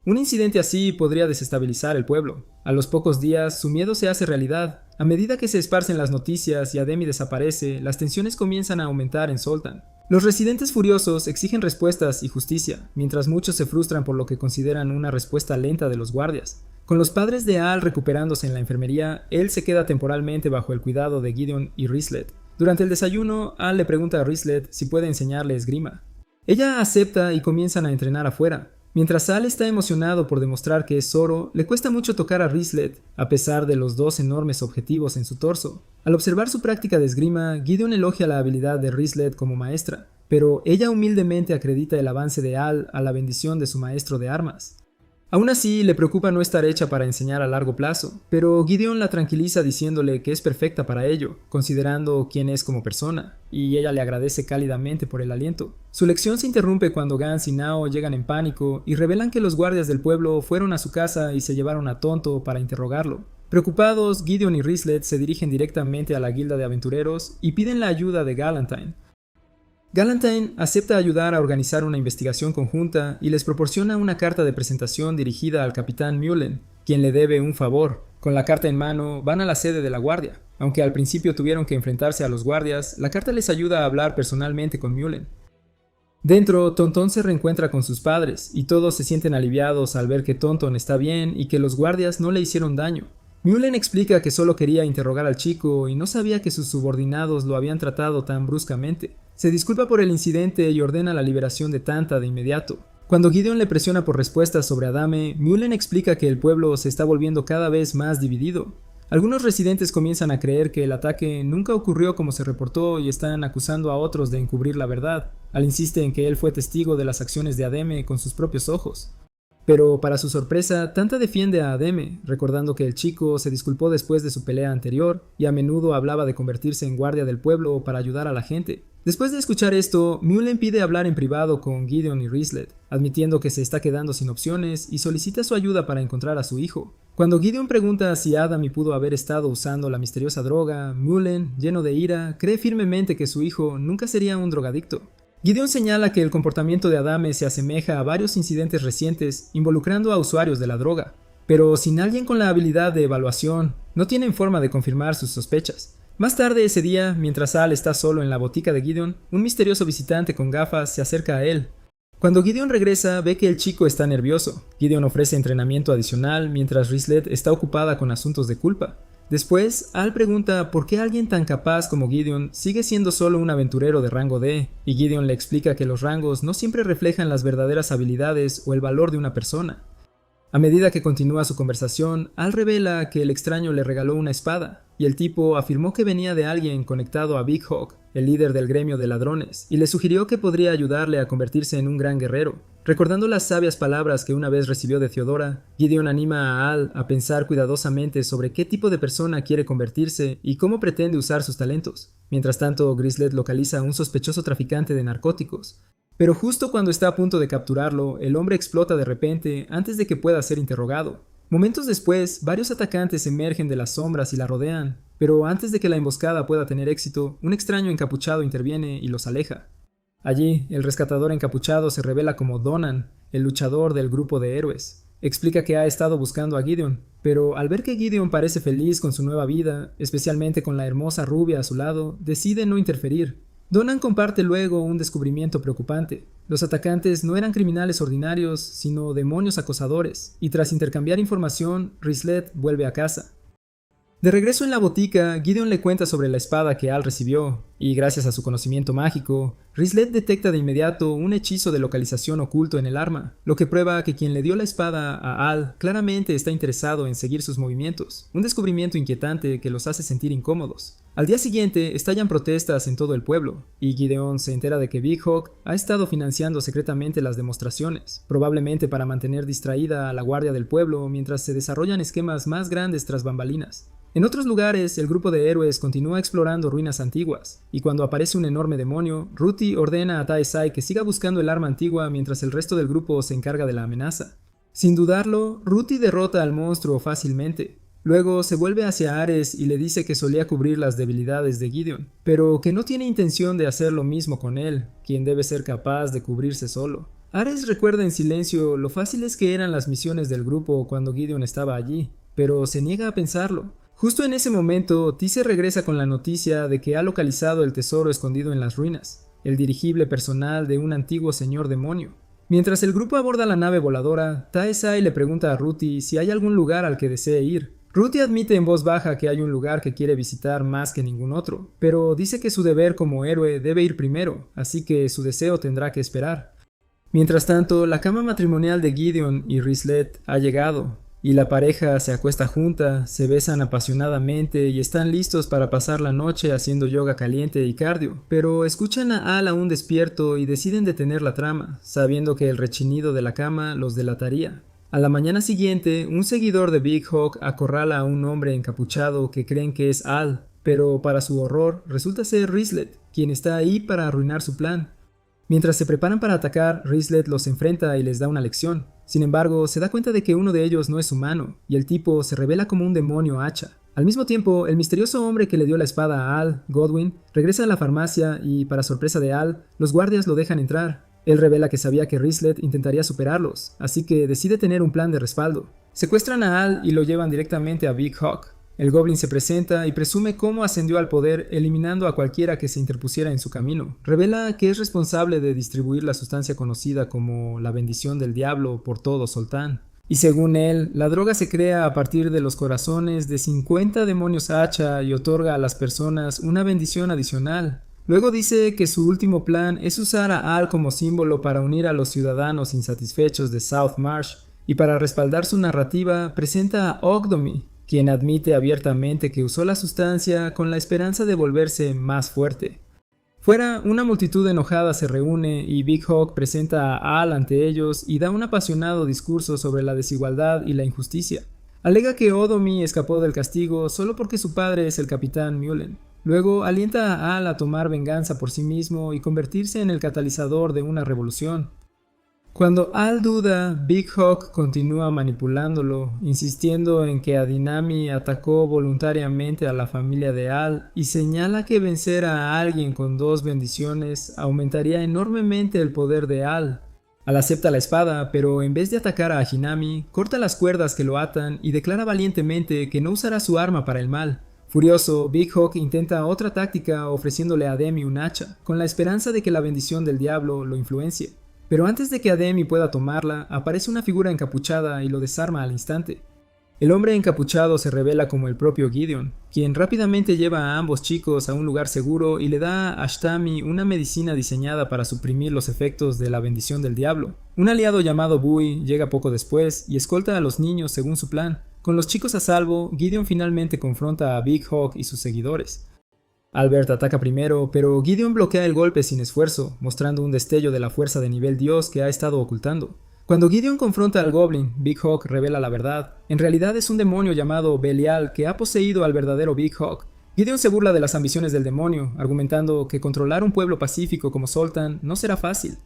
Un incidente así podría desestabilizar el pueblo. A los pocos días, su miedo se hace realidad. A medida que se esparcen las noticias y Ademi desaparece, las tensiones comienzan a aumentar en Zoltan. Los residentes furiosos exigen respuestas y justicia, mientras muchos se frustran por lo que consideran una respuesta lenta de los guardias. Con los padres de Al recuperándose en la enfermería, él se queda temporalmente bajo el cuidado de Gideon y Rislet. Durante el desayuno, Al le pregunta a Rislet si puede enseñarle esgrima. Ella acepta y comienzan a entrenar afuera. Mientras Al está emocionado por demostrar que es Zoro, le cuesta mucho tocar a Rislet, a pesar de los dos enormes objetivos en su torso. Al observar su práctica de esgrima, Gideon elogia la habilidad de Rislet como maestra, pero ella humildemente acredita el avance de Al a la bendición de su maestro de armas. Aún así, le preocupa no estar hecha para enseñar a largo plazo, pero Gideon la tranquiliza diciéndole que es perfecta para ello, considerando quién es como persona, y ella le agradece cálidamente por el aliento. Su lección se interrumpe cuando Gans y Nao llegan en pánico y revelan que los guardias del pueblo fueron a su casa y se llevaron a Tonto para interrogarlo. Preocupados, Gideon y Rislet se dirigen directamente a la guilda de aventureros y piden la ayuda de Galantine. Galantine acepta ayudar a organizar una investigación conjunta y les proporciona una carta de presentación dirigida al capitán Mullen, quien le debe un favor. Con la carta en mano, van a la sede de la guardia. Aunque al principio tuvieron que enfrentarse a los guardias, la carta les ayuda a hablar personalmente con Mullen. Dentro, Tonton se reencuentra con sus padres, y todos se sienten aliviados al ver que Tonton está bien y que los guardias no le hicieron daño. Mullen explica que solo quería interrogar al chico y no sabía que sus subordinados lo habían tratado tan bruscamente. Se disculpa por el incidente y ordena la liberación de Tanta de inmediato. Cuando Gideon le presiona por respuestas sobre Adame, Mullen explica que el pueblo se está volviendo cada vez más dividido. Algunos residentes comienzan a creer que el ataque nunca ocurrió como se reportó y están acusando a otros de encubrir la verdad. Al insiste en que él fue testigo de las acciones de Adame con sus propios ojos. Pero para su sorpresa, Tanta defiende a Ademe, recordando que el chico se disculpó después de su pelea anterior y a menudo hablaba de convertirse en guardia del pueblo para ayudar a la gente. Después de escuchar esto, Mullen pide hablar en privado con Gideon y Rislet, admitiendo que se está quedando sin opciones y solicita su ayuda para encontrar a su hijo. Cuando Gideon pregunta si Adame pudo haber estado usando la misteriosa droga, Mullen, lleno de ira, cree firmemente que su hijo nunca sería un drogadicto. Gideon señala que el comportamiento de Adame se asemeja a varios incidentes recientes involucrando a usuarios de la droga, pero sin alguien con la habilidad de evaluación, no tienen forma de confirmar sus sospechas. Más tarde ese día, mientras Al está solo en la botica de Gideon, un misterioso visitante con gafas se acerca a él. Cuando Gideon regresa, ve que el chico está nervioso. Gideon ofrece entrenamiento adicional mientras Rislet está ocupada con asuntos de culpa. Después, Al pregunta por qué alguien tan capaz como Gideon sigue siendo solo un aventurero de rango D, y Gideon le explica que los rangos no siempre reflejan las verdaderas habilidades o el valor de una persona. A medida que continúa su conversación, Al revela que el extraño le regaló una espada, y el tipo afirmó que venía de alguien conectado a Big Hawk, el líder del gremio de ladrones, y le sugirió que podría ayudarle a convertirse en un gran guerrero. Recordando las sabias palabras que una vez recibió de Theodora, Gideon anima a Al a pensar cuidadosamente sobre qué tipo de persona quiere convertirse y cómo pretende usar sus talentos. Mientras tanto, Grislet localiza a un sospechoso traficante de narcóticos. Pero justo cuando está a punto de capturarlo, el hombre explota de repente antes de que pueda ser interrogado. Momentos después, varios atacantes emergen de las sombras y la rodean, pero antes de que la emboscada pueda tener éxito, un extraño encapuchado interviene y los aleja. Allí, el rescatador encapuchado se revela como Donan, el luchador del grupo de héroes. Explica que ha estado buscando a Gideon, pero al ver que Gideon parece feliz con su nueva vida, especialmente con la hermosa rubia a su lado, decide no interferir. Donan comparte luego un descubrimiento preocupante. Los atacantes no eran criminales ordinarios, sino demonios acosadores, y tras intercambiar información, Grislet vuelve a casa. De regreso en la botica, Gideon le cuenta sobre la espada que Al recibió, y gracias a su conocimiento mágico, Grislet detecta de inmediato un hechizo de localización oculto en el arma, lo que prueba que quien le dio la espada a Al claramente está interesado en seguir sus movimientos, un descubrimiento inquietante que los hace sentir incómodos. Al día siguiente, estallan protestas en todo el pueblo, y Gideon se entera de que Big Hawk ha estado financiando secretamente las demostraciones, probablemente para mantener distraída a la guardia del pueblo mientras se desarrollan esquemas más grandes tras bambalinas. En otros lugares, el grupo de héroes continúa explorando ruinas antiguas, y cuando aparece un enorme demonio, Ruti ordena a Taesai que siga buscando el arma antigua mientras el resto del grupo se encarga de la amenaza. Sin dudarlo, Ruti derrota al monstruo fácilmente. Luego se vuelve hacia Ares y le dice que solía cubrir las debilidades de Gideon, pero que no tiene intención de hacer lo mismo con él, quien debe ser capaz de cubrirse solo. Ares recuerda en silencio lo fáciles que eran las misiones del grupo cuando Gideon estaba allí, pero se niega a pensarlo. Justo en ese momento, Tise regresa con la noticia de que ha localizado el tesoro escondido en las ruinas, el dirigible personal de un antiguo señor demonio. Mientras el grupo aborda la nave voladora, Taesai le pregunta a Ruti si hay algún lugar al que desee ir. Ruti admite en voz baja que hay un lugar que quiere visitar más que ningún otro, pero dice que su deber como héroe debe ir primero, así que su deseo tendrá que esperar. Mientras tanto, la cama matrimonial de Gideon y Grislet ha llegado, y la pareja se acuesta junta, se besan apasionadamente y están listos para pasar la noche haciendo yoga caliente y cardio, pero escuchan a Al aún despierto y deciden detener la trama, sabiendo que el rechinido de la cama los delataría. A la mañana siguiente, un seguidor de Big Hawk acorrala a un hombre encapuchado que creen que es Al, pero para su horror resulta ser Grislet, quien está ahí para arruinar su plan. Mientras se preparan para atacar, Grislet los enfrenta y les da una lección. Sin embargo, se da cuenta de que uno de ellos no es humano, y el tipo se revela como un demonio hacha. Al mismo tiempo, el misterioso hombre que le dio la espada a Al, Godwin, regresa a la farmacia y, para sorpresa de Al, los guardias lo dejan entrar. Él revela que sabía que Grislet intentaría superarlos, así que decide tener un plan de respaldo. Secuestran a Al y lo llevan directamente a Big Hawk. El Goblin se presenta y presume cómo ascendió al poder eliminando a cualquiera que se interpusiera en su camino. Revela que es responsable de distribuir la sustancia conocida como la bendición del diablo por todo Soltán. Y según él, la droga se crea a partir de los corazones de 50 demonios hacha y otorga a las personas una bendición adicional. Luego dice que su último plan es usar a Al como símbolo para unir a los ciudadanos insatisfechos de South Marsh, y para respaldar su narrativa presenta a Ogdomi, quien admite abiertamente que usó la sustancia con la esperanza de volverse más fuerte. Fuera, una multitud enojada se reúne y Big Hawk presenta a Al ante ellos y da un apasionado discurso sobre la desigualdad y la injusticia. Alega que Odomi escapó del castigo solo porque su padre es el capitán Mullen. Luego alienta a Al a tomar venganza por sí mismo y convertirse en el catalizador de una revolución. Cuando Al duda, Big Hawk continúa manipulándolo, insistiendo en que Adinami atacó voluntariamente a la familia de Al y señala que vencer a alguien con 2 bendiciones aumentaría enormemente el poder de Al. Al acepta la espada, pero en vez de atacar a Hinami, corta las cuerdas que lo atan y declara valientemente que no usará su arma para el mal. Furioso, Big Hawk intenta otra táctica ofreciéndole a Demi un hacha, con la esperanza de que la bendición del diablo lo influencie. Pero antes de que Ademi pueda tomarla, aparece una figura encapuchada y lo desarma al instante. El hombre encapuchado se revela como el propio Gideon, quien rápidamente lleva a ambos chicos a un lugar seguro y le da a Ashtami una medicina diseñada para suprimir los efectos de la bendición del diablo. Un aliado llamado Bui llega poco después y escolta a los niños según su plan. Con los chicos a salvo, Gideon finalmente confronta a Big Hawk y sus seguidores. Albert ataca primero, pero Gideon bloquea el golpe sin esfuerzo, mostrando un destello de la fuerza de nivel Dios que ha estado ocultando. Cuando Gideon confronta al Goblin, Big Hawk revela la verdad. En realidad es un demonio llamado Belial que ha poseído al verdadero Big Hawk. Gideon se burla de las ambiciones del demonio, argumentando que controlar un pueblo pacífico como Zoltan no será fácil.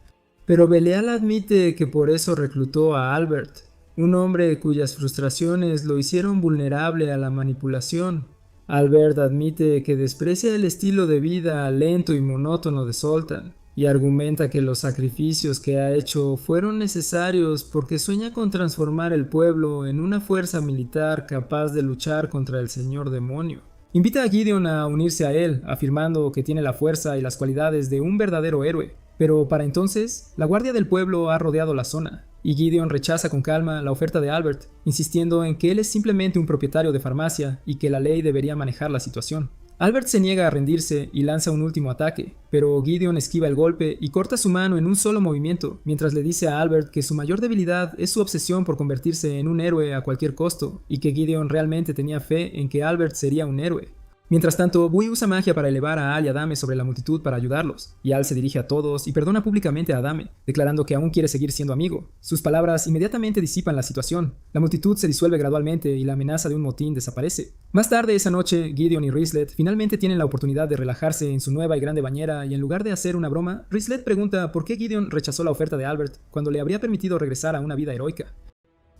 Pero Belial admite que por eso reclutó a Albert, un hombre cuyas frustraciones lo hicieron vulnerable a la manipulación. Albert admite que desprecia el estilo de vida lento y monótono de Zoltan, y argumenta que los sacrificios que ha hecho fueron necesarios porque sueña con transformar el pueblo en una fuerza militar capaz de luchar contra el señor demonio. Invita a Gideon a unirse a él, afirmando que tiene la fuerza y las cualidades de un verdadero héroe. Pero para entonces, la guardia del pueblo ha rodeado la zona, y Gideon rechaza con calma la oferta de Albert, insistiendo en que él es simplemente un propietario de farmacia y que la ley debería manejar la situación. Albert se niega a rendirse y lanza un último ataque, pero Gideon esquiva el golpe y corta su mano en un solo movimiento, mientras le dice a Albert que su mayor debilidad es su obsesión por convertirse en un héroe a cualquier costo, y que Gideon realmente tenía fe en que Albert sería un héroe. Mientras tanto, Bui usa magia para elevar a Al y a Dame sobre la multitud para ayudarlos, y Al se dirige a todos y perdona públicamente a Dame, declarando que aún quiere seguir siendo amigo. Sus palabras inmediatamente disipan la situación. La multitud se disuelve gradualmente y la amenaza de un motín desaparece. Más tarde esa noche, Gideon y Rislet finalmente tienen la oportunidad de relajarse en su nueva y grande bañera, y en lugar de hacer una broma, Rislet pregunta por qué Gideon rechazó la oferta de Albert cuando le habría permitido regresar a una vida heroica.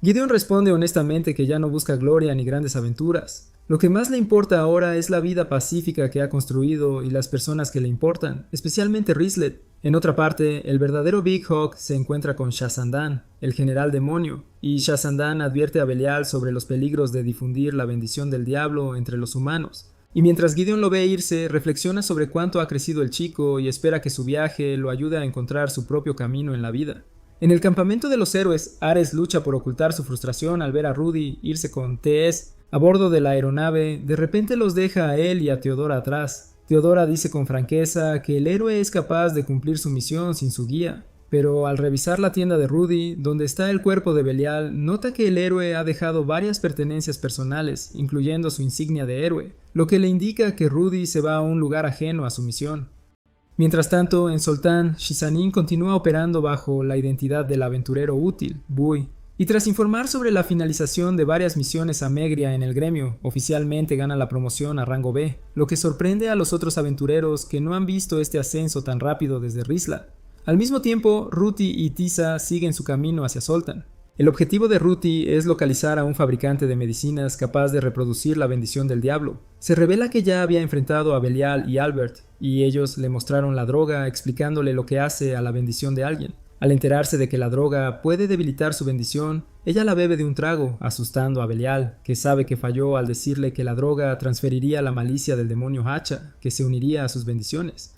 Gideon responde honestamente que ya no busca gloria ni grandes aventuras. Lo que más le importa ahora es la vida pacífica que ha construido y las personas que le importan, especialmente Rislet. En otra parte, el verdadero Big Hawk se encuentra con Shasandan, el general demonio, y Shasandan advierte a Belial sobre los peligros de difundir la bendición del diablo entre los humanos. Y mientras Gideon lo ve irse, reflexiona sobre cuánto ha crecido el chico y espera que su viaje lo ayude a encontrar su propio camino en la vida. En el campamento de los héroes, Ares lucha por ocultar su frustración al ver a Rudy irse con T.S. a bordo de la aeronave. De repente los deja a él y a Teodora atrás. Teodora dice con franqueza que el héroe es capaz de cumplir su misión sin su guía, pero al revisar la tienda de Rudy, donde está el cuerpo de Belial, nota que el héroe ha dejado varias pertenencias personales, incluyendo su insignia de héroe, lo que le indica que Rudy se va a un lugar ajeno a su misión. Mientras tanto, en Zoltan, Shizanin continúa operando bajo la identidad del aventurero útil, Bui, y tras informar sobre la finalización de varias misiones a Megria en el gremio, oficialmente gana la promoción a rango B, lo que sorprende a los otros aventureros que no han visto este ascenso tan rápido desde Risla. Al mismo tiempo, Ruti y Tisa siguen su camino hacia Zoltan. El objetivo de Ruti es localizar a un fabricante de medicinas capaz de reproducir la bendición del diablo. Se revela que ya había enfrentado a Belial y Albert, y ellos le mostraron la droga explicándole lo que hace a la bendición de alguien. Al enterarse de que la droga puede debilitar su bendición, ella la bebe de un trago, asustando a Belial, que sabe que falló al decirle que la droga transferiría la malicia del demonio Hacha, que se uniría a sus bendiciones.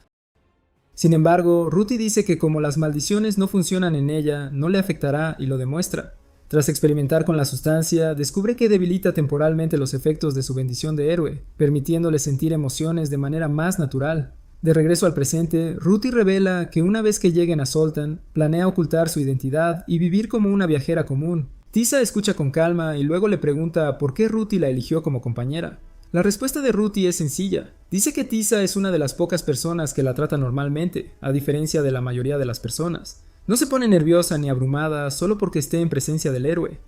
Sin embargo, Ruti dice que como las maldiciones no funcionan en ella, no le afectará y lo demuestra. Tras experimentar con la sustancia, descubre que debilita temporalmente los efectos de su bendición de héroe, permitiéndole sentir emociones de manera más natural. De regreso al presente, Ruti revela que una vez que lleguen a Zoltan, planea ocultar su identidad y vivir como una viajera común. Tisa escucha con calma y luego le pregunta por qué Ruti la eligió como compañera. La respuesta de Ruti es sencilla. Dice que Tisa es una de las pocas personas que la trata normalmente, a diferencia de la mayoría de las personas. No se pone nerviosa ni abrumada solo porque esté en presencia del héroe.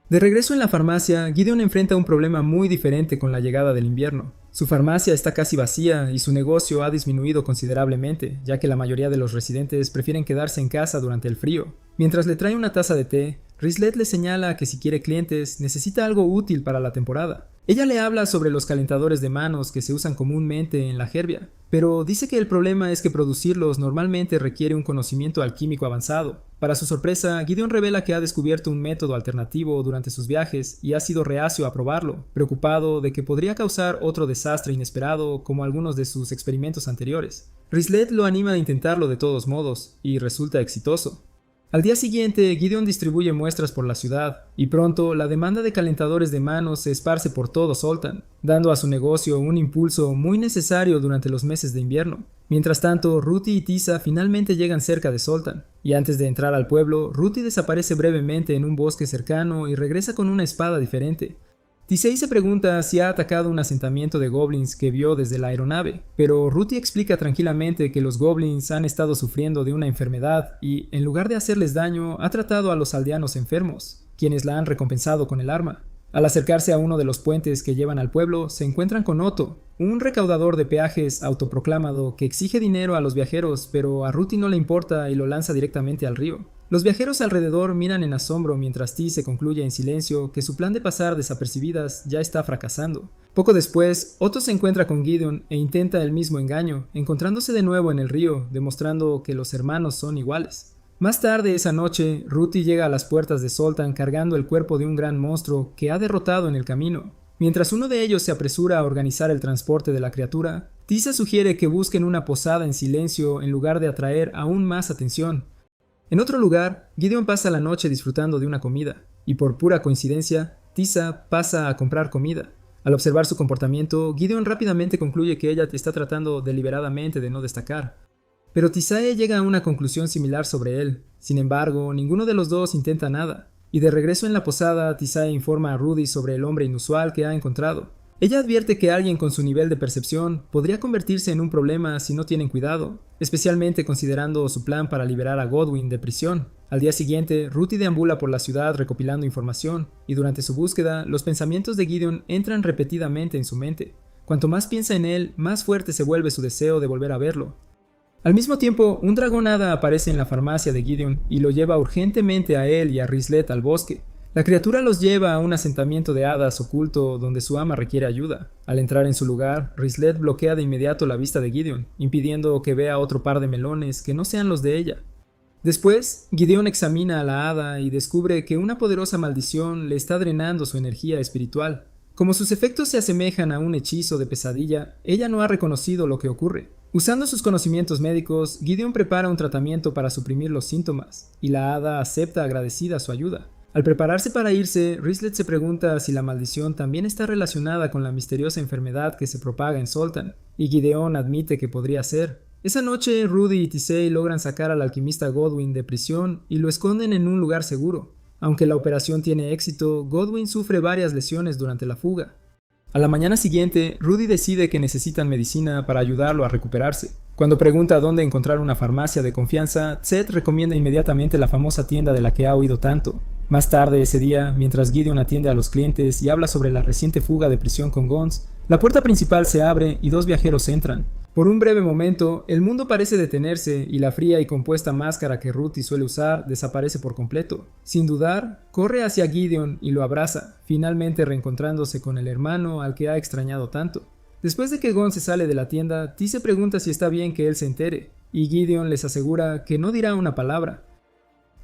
De regreso en la farmacia, Gideon enfrenta un problema muy diferente con la llegada del invierno. Su farmacia está casi vacía y su negocio ha disminuido considerablemente, ya que la mayoría de los residentes prefieren quedarse en casa durante el frío. Mientras le trae una taza de té, Rislet le señala que si quiere clientes, necesita algo útil para la temporada. Ella le habla sobre los calentadores de manos que se usan comúnmente en la Gerbia, pero dice que el problema es que producirlos normalmente requiere un conocimiento alquímico avanzado. Para su sorpresa, Gideon revela que ha descubierto un método alternativo durante sus viajes y ha sido reacio a probarlo, preocupado de que podría causar otro desastre inesperado como algunos de sus experimentos anteriores. Rislet lo anima a intentarlo de todos modos, y resulta exitoso. Al día siguiente, Gideon distribuye muestras por la ciudad, y pronto la demanda de calentadores de manos se esparce por todo Zoltan, dando a su negocio un impulso muy necesario durante los meses de invierno. Mientras tanto, Ruti y Tisa finalmente llegan cerca de Zoltan, y antes de entrar al pueblo, Ruti desaparece brevemente en un bosque cercano y regresa con una espada diferente. Tisei se pregunta si ha atacado un asentamiento de goblins que vio desde la aeronave, pero Ruti explica tranquilamente que los goblins han estado sufriendo de una enfermedad y, en lugar de hacerles daño, ha tratado a los aldeanos enfermos, quienes la han recompensado con el arma. Al acercarse a uno de los puentes que llevan al pueblo, se encuentran con Otto, un recaudador de peajes autoproclamado que exige dinero a los viajeros, pero a Ruti no le importa y lo lanza directamente al río. Los viajeros alrededor miran en asombro mientras T se concluye en silencio que su plan de pasar desapercibidas ya está fracasando. Poco después, Otto se encuentra con Gideon e intenta el mismo engaño, encontrándose de nuevo en el río, demostrando que los hermanos son iguales. Más tarde esa noche, Ruti llega a las puertas de Zoltan cargando el cuerpo de un gran monstruo que ha derrotado en el camino. Mientras uno de ellos se apresura a organizar el transporte de la criatura, Tisa sugiere que busquen una posada en silencio en lugar de atraer aún más atención. En otro lugar, Gideon pasa la noche disfrutando de una comida, y por pura coincidencia, Tisa pasa a comprar comida. Al observar su comportamiento, Gideon rápidamente concluye que ella está tratando deliberadamente de no destacar. Pero Tissae llega a una conclusión similar sobre él. Sin embargo, ninguno de los dos intenta nada, y de regreso en la posada, Tissae informa a Rudy sobre el hombre inusual que ha encontrado. Ella advierte que alguien con su nivel de percepción podría convertirse en un problema si no tienen cuidado, especialmente considerando su plan para liberar a Godwin de prisión. Al día siguiente, Ruti deambula por la ciudad recopilando información, y durante su búsqueda, los pensamientos de Gideon entran repetidamente en su mente. Cuanto más piensa en él, más fuerte se vuelve su deseo de volver a verlo. Al mismo tiempo, un dragón hada aparece en la farmacia de Gideon y lo lleva urgentemente a él y a Rislet al bosque. La criatura los lleva a un asentamiento de hadas oculto donde su ama requiere ayuda. Al entrar en su lugar, Rislet bloquea de inmediato la vista de Gideon, impidiendo que vea otro par de melones que no sean los de ella. Después, Gideon examina a la hada y descubre que una poderosa maldición le está drenando su energía espiritual. Como sus efectos se asemejan a un hechizo de pesadilla, ella no ha reconocido lo que ocurre. Usando sus conocimientos médicos, Gideon prepara un tratamiento para suprimir los síntomas, y la hada acepta agradecida su ayuda. Al prepararse para irse, Rislet se pregunta si la maldición también está relacionada con la misteriosa enfermedad que se propaga en Zoltan, y Gideon admite que podría ser. Esa noche, Rudy y Tisei logran sacar al alquimista Godwin de prisión y lo esconden en un lugar seguro. Aunque la operación tiene éxito, Godwin sufre varias lesiones durante la fuga. A la mañana siguiente, Rudy decide que necesitan medicina para ayudarlo a recuperarse. Cuando pregunta dónde encontrar una farmacia de confianza, Zed recomienda inmediatamente la famosa tienda de la que ha oído tanto. Más tarde ese día, mientras Gideon atiende a los clientes y habla sobre la reciente fuga de prisión con Gons, la puerta principal se abre y dos viajeros entran. Por un breve momento, el mundo parece detenerse y la fría y compuesta máscara que Ruti suele usar desaparece por completo. Sin dudar, corre hacia Gideon y lo abraza, finalmente reencontrándose con el hermano al que ha extrañado tanto. Después de que Gon se sale de la tienda, T se pregunta si está bien que él se entere, y Gideon les asegura que no dirá una palabra.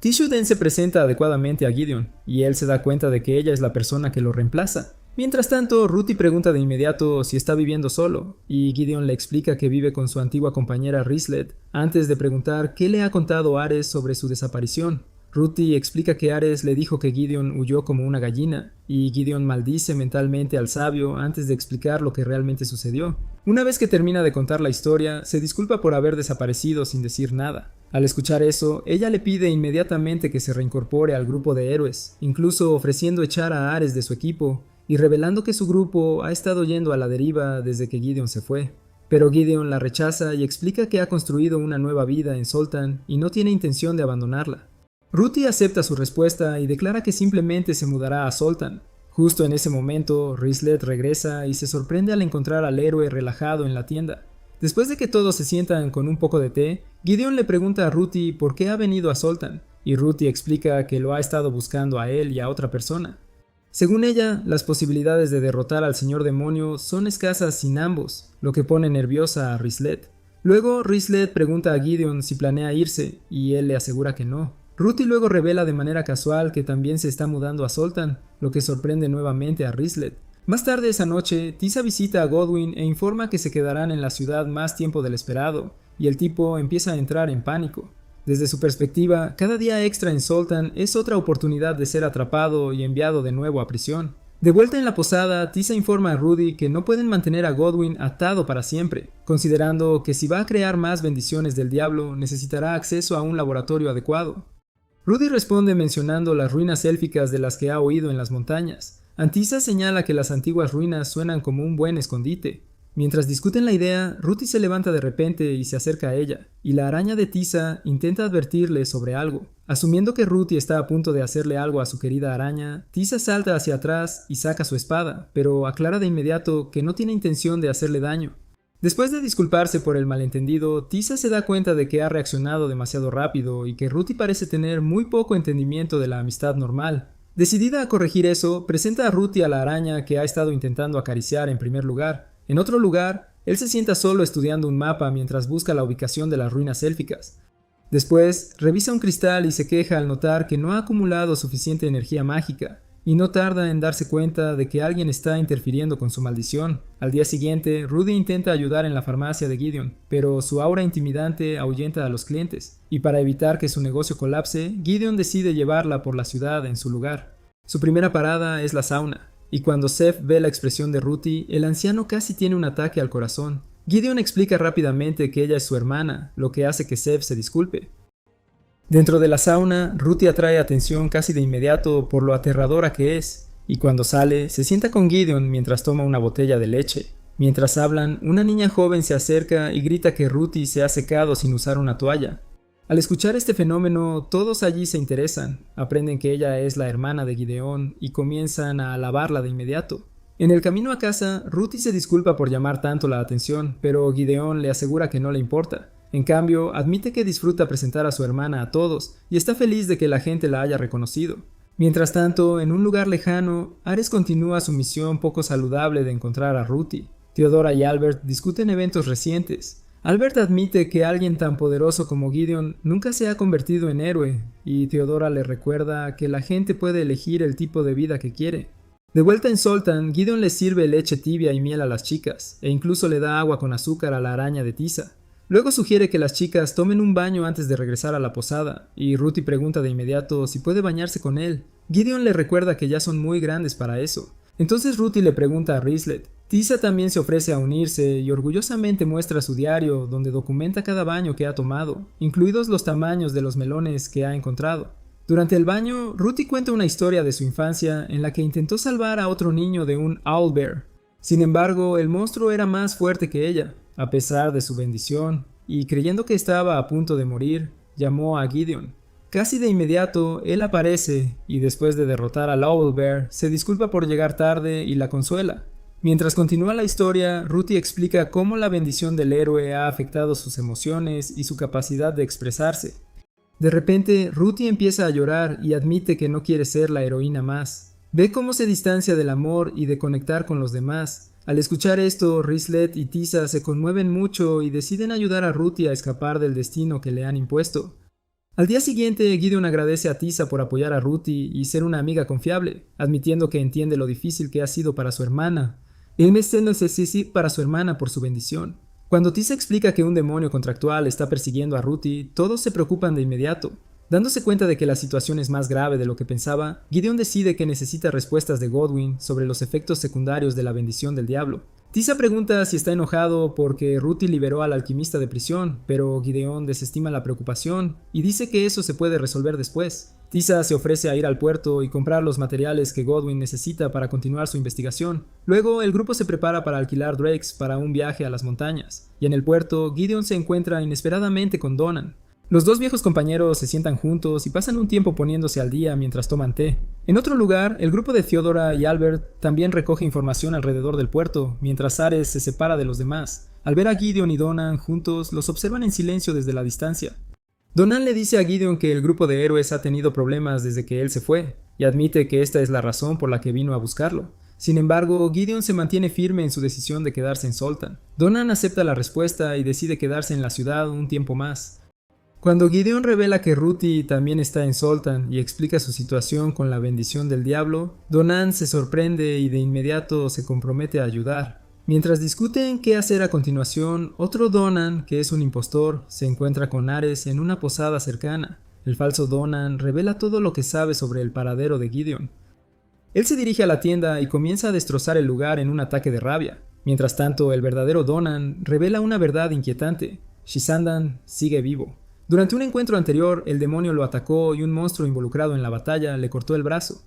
Tishuden se presenta adecuadamente a Gideon, y él se da cuenta de que ella es la persona que lo reemplaza. Mientras tanto, Ruti pregunta de inmediato si está viviendo solo, y Gideon le explica que vive con su antigua compañera Rislet, antes de preguntar qué le ha contado Ares sobre su desaparición. Ruti explica que Ares le dijo que Gideon huyó como una gallina, y Gideon maldice mentalmente al sabio antes de explicar lo que realmente sucedió. Una vez que termina de contar la historia, se disculpa por haber desaparecido sin decir nada. Al escuchar eso, ella le pide inmediatamente que se reincorpore al grupo de héroes, incluso ofreciendo echar a Ares de su equipo, y revelando que su grupo ha estado yendo a la deriva desde que Gideon se fue. Pero Gideon la rechaza y explica que ha construido una nueva vida en Zoltan y no tiene intención de abandonarla. Ruti acepta su respuesta y declara que simplemente se mudará a Zoltan. Justo en ese momento, Rislet regresa y se sorprende al encontrar al héroe relajado en la tienda. Después de que todos se sientan con un poco de té, Gideon le pregunta a Ruti por qué ha venido a Zoltan, y Ruti explica que lo ha estado buscando a él y a otra persona. Según ella, las posibilidades de derrotar al señor demonio son escasas sin ambos, lo que pone nerviosa a Rislet. Luego, Rislet pregunta a Gideon si planea irse, y él le asegura que no. Ruti luego revela de manera casual que también se está mudando a Zoltan, lo que sorprende nuevamente a Rislet. Más tarde esa noche, Tisa visita a Godwin e informa que se quedarán en la ciudad más tiempo del esperado, y el tipo empieza a entrar en pánico. Desde su perspectiva, cada día extra en Zoltan es otra oportunidad de ser atrapado y enviado de nuevo a prisión. De vuelta en la posada, Tisa informa a Rudy que no pueden mantener a Godwin atado para siempre, considerando que si va a crear más bendiciones del diablo, necesitará acceso a un laboratorio adecuado. Rudy responde mencionando las ruinas élficas de las que ha oído en las montañas. Antisa señala que las antiguas ruinas suenan como un buen escondite. Mientras discuten la idea, Rudy se levanta de repente y se acerca a ella, y la araña de Tisa intenta advertirle sobre algo. Asumiendo que Rudy está a punto de hacerle algo a su querida araña, Tisa salta hacia atrás y saca su espada, pero aclara de inmediato que no tiene intención de hacerle daño. Después de disculparse por el malentendido, Tisa se da cuenta de que ha reaccionado demasiado rápido y que Rudy parece tener muy poco entendimiento de la amistad normal. Decidida a corregir eso, presenta a Rudy a la araña que ha estado intentando acariciar en primer lugar. En otro lugar, él se sienta solo estudiando un mapa mientras busca la ubicación de las ruinas élficas. Después, revisa un cristal y se queja al notar que no ha acumulado suficiente energía mágica, y no tarda en darse cuenta de que alguien está interfiriendo con su maldición. Al día siguiente, Rudy intenta ayudar en la farmacia de Gideon, pero su aura intimidante ahuyenta a los clientes, y para evitar que su negocio colapse, Gideon decide llevarla por la ciudad en su lugar. Su primera parada es la sauna, y cuando Seth ve la expresión de Ruthie, el anciano casi tiene un ataque al corazón. Gideon explica rápidamente que ella es su hermana, lo que hace que Seth se disculpe. Dentro de la sauna, Ruthie atrae atención casi de inmediato por lo aterradora que es, y cuando sale, se sienta con Gideon mientras toma una botella de leche. Mientras hablan, una niña joven se acerca y grita que Ruthie se ha secado sin usar una toalla. Al escuchar este fenómeno, todos allí se interesan, aprenden que ella es la hermana de Gideon y comienzan a alabarla de inmediato. En el camino a casa, Ruthie se disculpa por llamar tanto la atención, pero Gideon le asegura que no le importa. En cambio, admite que disfruta presentar a su hermana a todos y está feliz de que la gente la haya reconocido. Mientras tanto, en un lugar lejano, Ares continúa su misión poco saludable de encontrar a Ruthie. Theodora y Albert discuten eventos recientes. Albert admite que alguien tan poderoso como Gideon nunca se ha convertido en héroe, y Theodora le recuerda que la gente puede elegir el tipo de vida que quiere. De vuelta en Zoltan, Gideon le sirve leche tibia y miel a las chicas, e incluso le da agua con azúcar a la araña de Tisa. Luego sugiere que las chicas tomen un baño antes de regresar a la posada, y Ruthie pregunta de inmediato si puede bañarse con él. Gideon le recuerda que ya son muy grandes para eso. Entonces Ruthie le pregunta a Rislet. Tisa también se ofrece a unirse y orgullosamente muestra su diario donde documenta cada baño que ha tomado, incluidos los tamaños de los melones que ha encontrado. Durante el baño, Ruthie cuenta una historia de su infancia en la que intentó salvar a otro niño de un owlbear. Sin embargo, el monstruo era más fuerte que ella, a pesar de su bendición, y creyendo que estaba a punto de morir, llamó a Gideon. Casi de inmediato, él aparece y después de derrotar al owlbear, se disculpa por llegar tarde y la consuela. Mientras continúa la historia, Ruthie explica cómo la bendición del héroe ha afectado sus emociones y su capacidad de expresarse. De repente, Ruthie empieza a llorar y admite que no quiere ser la heroína más. Ve cómo se distancia del amor y de conectar con los demás. Al escuchar esto, Rislet y Tisa se conmueven mucho y deciden ayudar a Ruthie a escapar del destino que le han impuesto. Al día siguiente, Gideon agradece a Tisa por apoyar a Ruthie y ser una amiga confiable, admitiendo que entiende lo difícil que ha sido para su hermana. Él necesita para su hermana por su bendición. Cuando Tisa explica que un demonio contractual está persiguiendo a Ruthie, todos se preocupan de inmediato. Dándose cuenta de que la situación es más grave de lo que pensaba, Gideon decide que necesita respuestas de Godwin sobre los efectos secundarios de la bendición del diablo. Tisa pregunta si está enojado porque Ruthie liberó al alquimista de prisión, pero Gideon desestima la preocupación y dice que eso se puede resolver después. Tisa se ofrece a ir al puerto y comprar los materiales que Godwin necesita para continuar su investigación. Luego, el grupo se prepara para alquilar drakes para un viaje a las montañas, y en el puerto, Gideon se encuentra inesperadamente con Donan. Los dos viejos compañeros se sientan juntos y pasan un tiempo poniéndose al día mientras toman té. En otro lugar, el grupo de Theodora y Albert también recoge información alrededor del puerto, mientras Ares se separa de los demás. Al ver a Gideon y Donan juntos, los observan en silencio desde la distancia. Donan le dice a Gideon que el grupo de héroes ha tenido problemas desde que él se fue, y admite que esta es la razón por la que vino a buscarlo. Sin embargo, Gideon se mantiene firme en su decisión de quedarse en Zoltan. Donan acepta la respuesta y decide quedarse en la ciudad un tiempo más. Cuando Gideon revela que Ruthie también está en Zoltan y explica su situación con la bendición del diablo, Donan se sorprende y de inmediato se compromete a ayudar. Mientras discuten qué hacer a continuación, otro Donan, que es un impostor, se encuentra con Ares en una posada cercana. El falso Donan revela todo lo que sabe sobre el paradero de Gideon. Él se dirige a la tienda y comienza a destrozar el lugar en un ataque de rabia. Mientras tanto, el verdadero Donan revela una verdad inquietante. Shisandan sigue vivo. Durante un encuentro anterior, el demonio lo atacó y un monstruo involucrado en la batalla le cortó el brazo.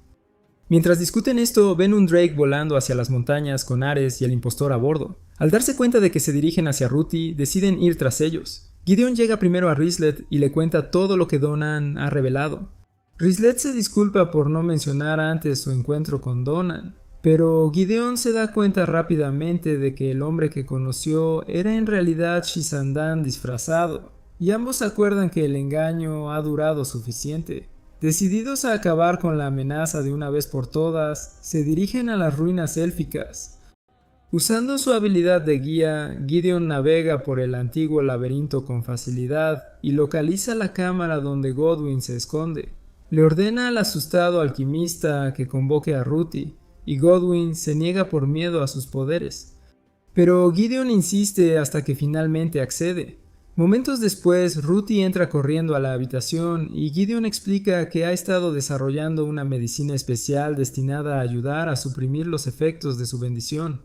Mientras discuten esto, ven un Drake volando hacia las montañas con Ares y el impostor a bordo. Al darse cuenta de que se dirigen hacia Ruti, deciden ir tras ellos. Gideon llega primero a Rislet y le cuenta todo lo que Donan ha revelado. Rislet se disculpa por no mencionar antes su encuentro con Donan, pero Gideon se da cuenta rápidamente de que el hombre que conoció era en realidad Shisandan disfrazado, y ambos acuerdan que el engaño ha durado suficiente. Decididos a acabar con la amenaza de una vez por todas, se dirigen a las ruinas élficas. Usando su habilidad de guía, Gideon navega por el antiguo laberinto con facilidad y localiza la cámara donde Godwyn se esconde. Le ordena al asustado alquimista que convoque a Ruti, y Godwyn se niega por miedo a sus poderes. Pero Gideon insiste hasta que finalmente accede. Momentos después, Ruti entra corriendo a la habitación y Gideon explica que ha estado desarrollando una medicina especial destinada a ayudar a suprimir los efectos de su bendición.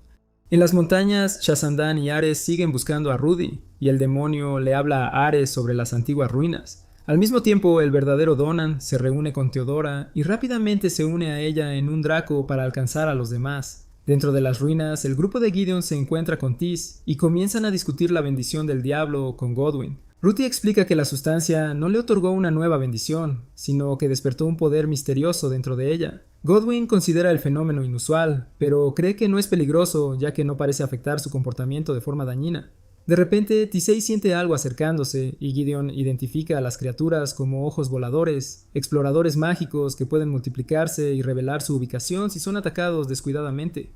En las montañas, Shasandan y Ares siguen buscando a Rudy, y el demonio le habla a Ares sobre las antiguas ruinas. Al mismo tiempo, el verdadero Donan se reúne con Teodora y rápidamente se une a ella en un Draco para alcanzar a los demás. Dentro de las ruinas, el grupo de Gideon se encuentra con Tis y comienzan a discutir la bendición del diablo con Godwyn. Ruti explica que la sustancia no le otorgó una nueva bendición, sino que despertó un poder misterioso dentro de ella. Godwyn considera el fenómeno inusual, pero cree que no es peligroso ya que no parece afectar su comportamiento de forma dañina. De repente, Tisei siente algo acercándose y Gideon identifica a las criaturas como ojos voladores, exploradores mágicos que pueden multiplicarse y revelar su ubicación si son atacados descuidadamente.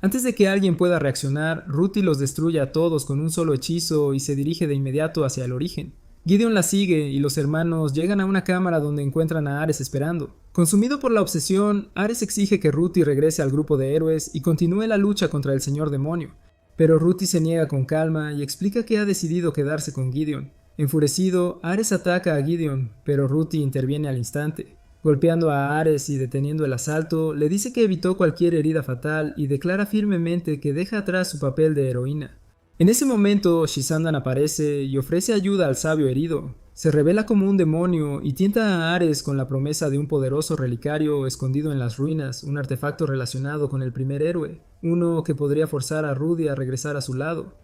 Antes de que alguien pueda reaccionar, Ruti los destruye a todos con un solo hechizo y se dirige de inmediato hacia el origen. Gideon la sigue y los hermanos llegan a una cámara donde encuentran a Ares esperando. Consumido por la obsesión, Ares exige que Ruti regrese al grupo de héroes y continúe la lucha contra el señor demonio. Pero Ruti se niega con calma y explica que ha decidido quedarse con Gideon. Enfurecido, Ares ataca a Gideon, pero Ruti interviene al instante. Golpeando a Ares y deteniendo el asalto, le dice que evitó cualquier herida fatal y declara firmemente que deja atrás su papel de heroína. En ese momento, Shisandan aparece y ofrece ayuda al sabio herido. Se revela como un demonio y tienta a Ares con la promesa de un poderoso relicario escondido en las ruinas, un artefacto relacionado con el primer héroe, uno que podría forzar a Rudy a regresar a su lado.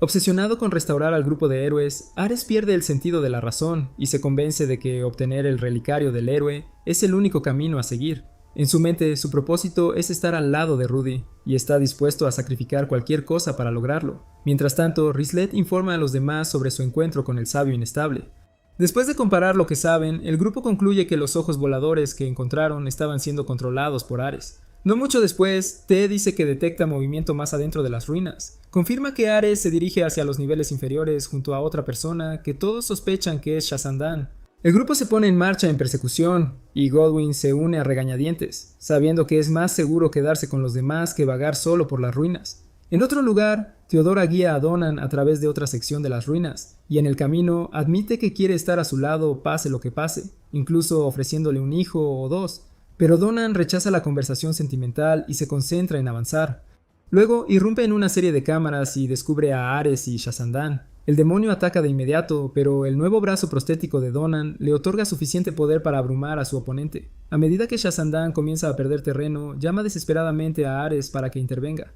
Obsesionado con restaurar al grupo de héroes, Ares pierde el sentido de la razón y se convence de que obtener el relicario del héroe es el único camino a seguir. En su mente, su propósito es estar al lado de Rudy, y está dispuesto a sacrificar cualquier cosa para lograrlo. Mientras tanto, Rislet informa a los demás sobre su encuentro con el sabio inestable. Después de comparar lo que saben, el grupo concluye que los ojos voladores que encontraron estaban siendo controlados por Ares. No mucho después, T dice que detecta movimiento más adentro de las ruinas. Confirma que Ares se dirige hacia los niveles inferiores junto a otra persona que todos sospechan que es Shasandan. El grupo se pone en marcha en persecución, y Godwyn se une a regañadientes, sabiendo que es más seguro quedarse con los demás que vagar solo por las ruinas. En otro lugar, Teodora guía a Donan a través de otra sección de las ruinas, y en el camino admite que quiere estar a su lado pase lo que pase, incluso ofreciéndole un hijo o dos, pero Donan rechaza la conversación sentimental y se concentra en avanzar. Luego irrumpe en una serie de cámaras y descubre a Ares y Shasandan. El demonio ataca de inmediato, pero el nuevo brazo prostético de Donan le otorga suficiente poder para abrumar a su oponente. A medida que Shasandan comienza a perder terreno, llama desesperadamente a Ares para que intervenga.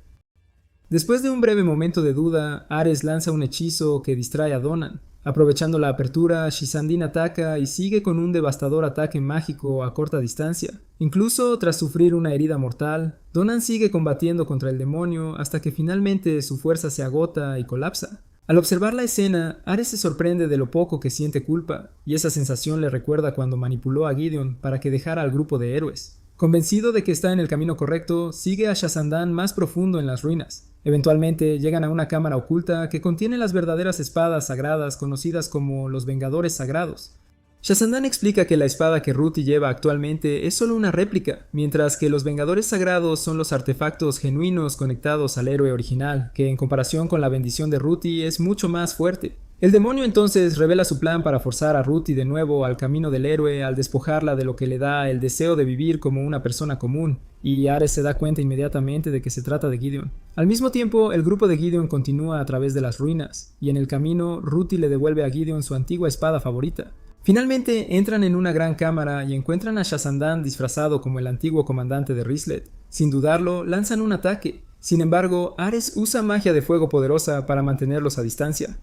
Después de un breve momento de duda, Ares lanza un hechizo que distrae a Donan. Aprovechando la apertura, Shisandan ataca y sigue con un devastador ataque mágico a corta distancia. Incluso tras sufrir una herida mortal, Donan sigue combatiendo contra el demonio hasta que finalmente su fuerza se agota y colapsa. Al observar la escena, Ares se sorprende de lo poco que siente culpa, y esa sensación le recuerda cuando manipuló a Gideon para que dejara al grupo de héroes. Convencido de que está en el camino correcto, sigue a Shasandan más profundo en las ruinas. Eventualmente llegan a una cámara oculta que contiene las verdaderas espadas sagradas conocidas como los Vengadores Sagrados. Shasandan explica que la espada que Ruti lleva actualmente es solo una réplica, mientras que los Vengadores Sagrados son los artefactos genuinos conectados al héroe original, que en comparación con la bendición de Ruti es mucho más fuerte. El demonio entonces revela su plan para forzar a Ruti de nuevo al camino del héroe al despojarla de lo que le da el deseo de vivir como una persona común, y Ares se da cuenta inmediatamente de que se trata de Gideon. Al mismo tiempo, el grupo de Gideon continúa a través de las ruinas, y en el camino Ruti le devuelve a Gideon su antigua espada favorita. Finalmente entran en una gran cámara y encuentran a Shasandan disfrazado como el antiguo comandante de Rislet. Sin dudarlo, lanzan un ataque. Sin embargo, Ares usa magia de fuego poderosa para mantenerlos a distancia.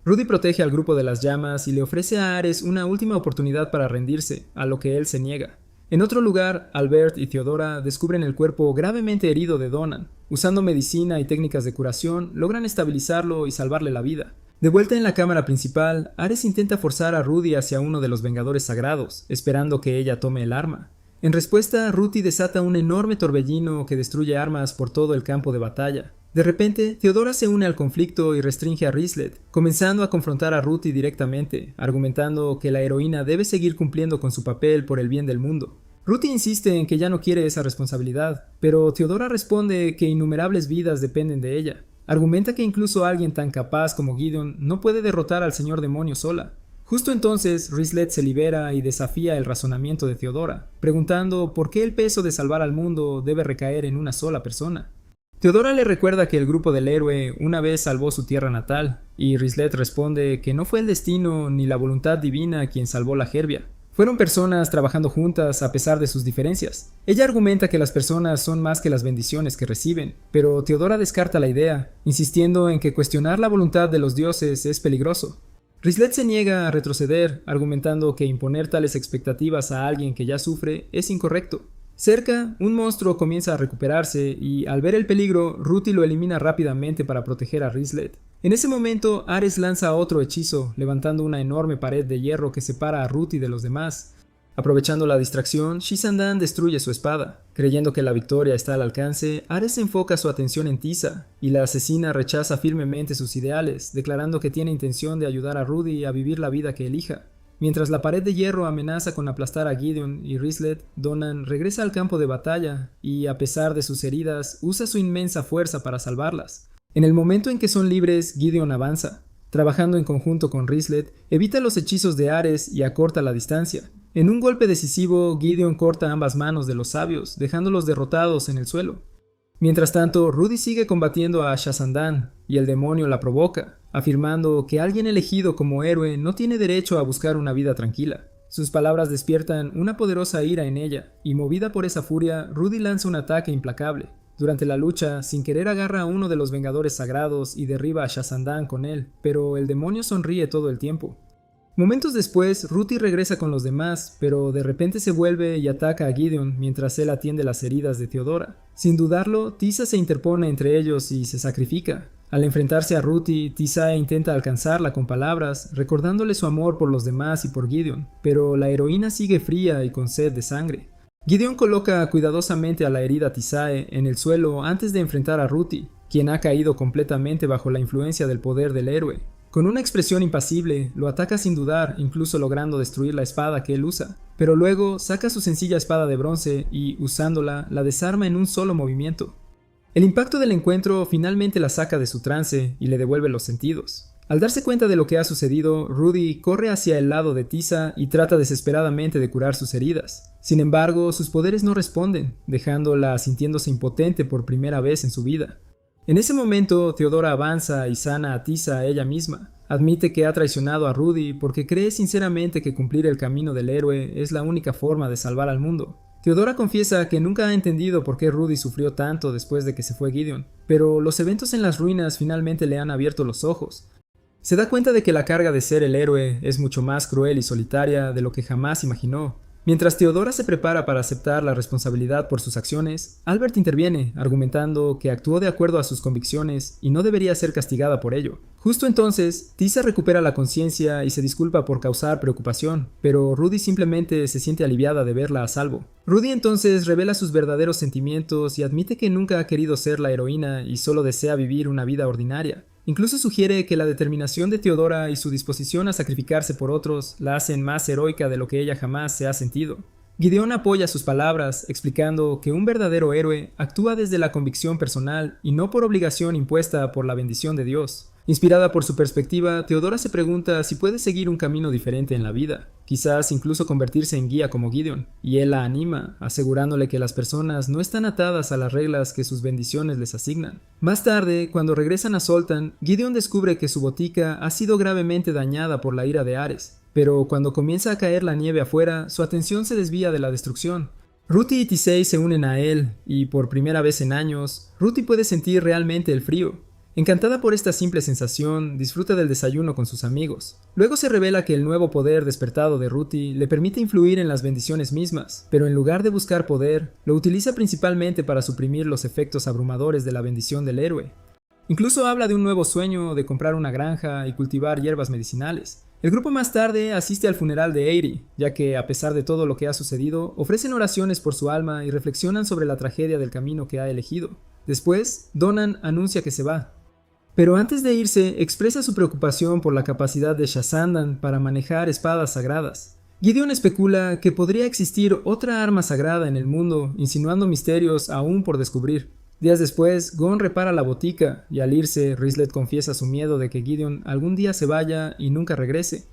Rudy protege al grupo de las llamas y le ofrece a Ares una última oportunidad para rendirse, a lo que él se niega. En otro lugar, Albert y Theodora descubren el cuerpo gravemente herido de Donan. Usando medicina y técnicas de curación, logran estabilizarlo y salvarle la vida. De vuelta en la cámara principal, Ares intenta forzar a Rudy hacia uno de los Vengadores Sagrados, esperando que ella tome el arma. En respuesta, Rudy desata un enorme torbellino que destruye armas por todo el campo de batalla. De repente, Theodora se une al conflicto y restringe a Rislet, comenzando a confrontar a Ruty directamente, argumentando que la heroína debe seguir cumpliendo con su papel por el bien del mundo. Ruty insiste en que ya no quiere esa responsabilidad, pero Theodora responde que innumerables vidas dependen de ella. Argumenta que incluso alguien tan capaz como Gideon no puede derrotar al señor demonio sola. Justo entonces, Rislet se libera y desafía el razonamiento de Theodora, preguntando por qué el peso de salvar al mundo debe recaer en una sola persona. Theodora le recuerda que el grupo del héroe una vez salvó su tierra natal, y Rislet responde que no fue el destino ni la voluntad divina quien salvó la Gerbia. Fueron personas trabajando juntas a pesar de sus diferencias. Ella argumenta que las personas son más que las bendiciones que reciben, pero Theodora descarta la idea, insistiendo en que cuestionar la voluntad de los dioses es peligroso. Rislet se niega a retroceder, argumentando que imponer tales expectativas a alguien que ya sufre es incorrecto. Cerca, un monstruo comienza a recuperarse y, al ver el peligro, Ruty lo elimina rápidamente para proteger a Rislet. En ese momento, Ares lanza otro hechizo, levantando una enorme pared de hierro que separa a Ruty de los demás. Aprovechando la distracción, Shasandan destruye su espada. Creyendo que la victoria está al alcance, Ares enfoca su atención en Tisa, y la asesina rechaza firmemente sus ideales, declarando que tiene intención de ayudar a Rudy a vivir la vida que elija. Mientras la pared de hierro amenaza con aplastar a Gideon y Rislet, Donan regresa al campo de batalla y, a pesar de sus heridas, usa su inmensa fuerza para salvarlas. En el momento en que son libres, Gideon avanza. Trabajando en conjunto con Rislet, evita los hechizos de Ares y acorta la distancia. En un golpe decisivo, Gideon corta ambas manos de los sabios, dejándolos derrotados en el suelo. Mientras tanto, Rudy sigue combatiendo a Shasandan, y el demonio la provoca, afirmando que alguien elegido como héroe no tiene derecho a buscar una vida tranquila. Sus palabras despiertan una poderosa ira en ella, y movida por esa furia, Rudy lanza un ataque implacable. Durante la lucha, sin querer agarra a uno de los Vengadores Sagrados y derriba a Shasandan con él, pero el demonio sonríe todo el tiempo. Momentos después, Ruty regresa con los demás, pero de repente se vuelve y ataca a Gideon mientras él atiende las heridas de Theodora. Sin dudarlo, Tisa se interpone entre ellos y se sacrifica. Al enfrentarse a Ruty, Tisa intenta alcanzarla con palabras, recordándole su amor por los demás y por Gideon, pero la heroína sigue fría y con sed de sangre. Gideon coloca cuidadosamente a la herida Tisae en el suelo antes de enfrentar a Ruty, quien ha caído completamente bajo la influencia del poder del héroe. Con una expresión impasible, lo ataca sin dudar, incluso logrando destruir la espada que él usa, pero luego saca su sencilla espada de bronce y, usándola, la desarma en un solo movimiento. El impacto del encuentro finalmente la saca de su trance y le devuelve los sentidos. Al darse cuenta de lo que ha sucedido, Rudy corre hacia el lado de Tisa y trata desesperadamente de curar sus heridas. Sin embargo, sus poderes no responden, dejándola sintiéndose impotente por primera vez en su vida. En ese momento, Theodora avanza y sana a Tisa a ella misma. Admite que ha traicionado a Rudy porque cree sinceramente que cumplir el camino del héroe es la única forma de salvar al mundo. Theodora confiesa que nunca ha entendido por qué Rudy sufrió tanto después de que se fue Gideon, pero los eventos en las ruinas finalmente le han abierto los ojos. Se da cuenta de que la carga de ser el héroe es mucho más cruel y solitaria de lo que jamás imaginó. Mientras Theodora se prepara para aceptar la responsabilidad por sus acciones, Albert interviene, argumentando que actuó de acuerdo a sus convicciones y no debería ser castigada por ello. Justo entonces, Tisa recupera la conciencia y se disculpa por causar preocupación, pero Rudy simplemente se siente aliviada de verla a salvo. Rudy entonces revela sus verdaderos sentimientos y admite que nunca ha querido ser la heroína y solo desea vivir una vida ordinaria. Incluso sugiere que la determinación de Teodora y su disposición a sacrificarse por otros la hacen más heroica de lo que ella jamás se ha sentido. Gideón apoya sus palabras, explicando que un verdadero héroe actúa desde la convicción personal y no por obligación impuesta por la bendición de Dios. Inspirada por su perspectiva, Teodora se pregunta si puede seguir un camino diferente en la vida, quizás incluso convertirse en guía como Gideón, y él la anima, asegurándole que las personas no están atadas a las reglas que sus bendiciones les asignan. Más tarde, cuando regresan a Zoltan, Gideón descubre que su botica ha sido gravemente dañada por la ira de Ares, pero cuando comienza a caer la nieve afuera, su atención se desvía de la destrucción. Ruti y Tisei se unen a él, y por primera vez en años, Ruti puede sentir realmente el frío. Encantada por esta simple sensación, disfruta del desayuno con sus amigos. Luego se revela que el nuevo poder despertado de Ruti le permite influir en las bendiciones mismas, pero en lugar de buscar poder, lo utiliza principalmente para suprimir los efectos abrumadores de la bendición del héroe. Incluso habla de un nuevo sueño de comprar una granja y cultivar hierbas medicinales. El grupo más tarde asiste al funeral de Eiri, ya que, a pesar de todo lo que ha sucedido, ofrecen oraciones por su alma y reflexionan sobre la tragedia del camino que ha elegido. Después, Donan anuncia que se va. Pero antes de irse, expresa su preocupación por la capacidad de Shasandan para manejar espadas sagradas. Gideon especula que podría existir otra arma sagrada en el mundo, insinuando misterios aún por descubrir. Días después, Gon repara la botica, y al irse, Rislet confiesa su miedo de que Gideon algún día se vaya y nunca regrese.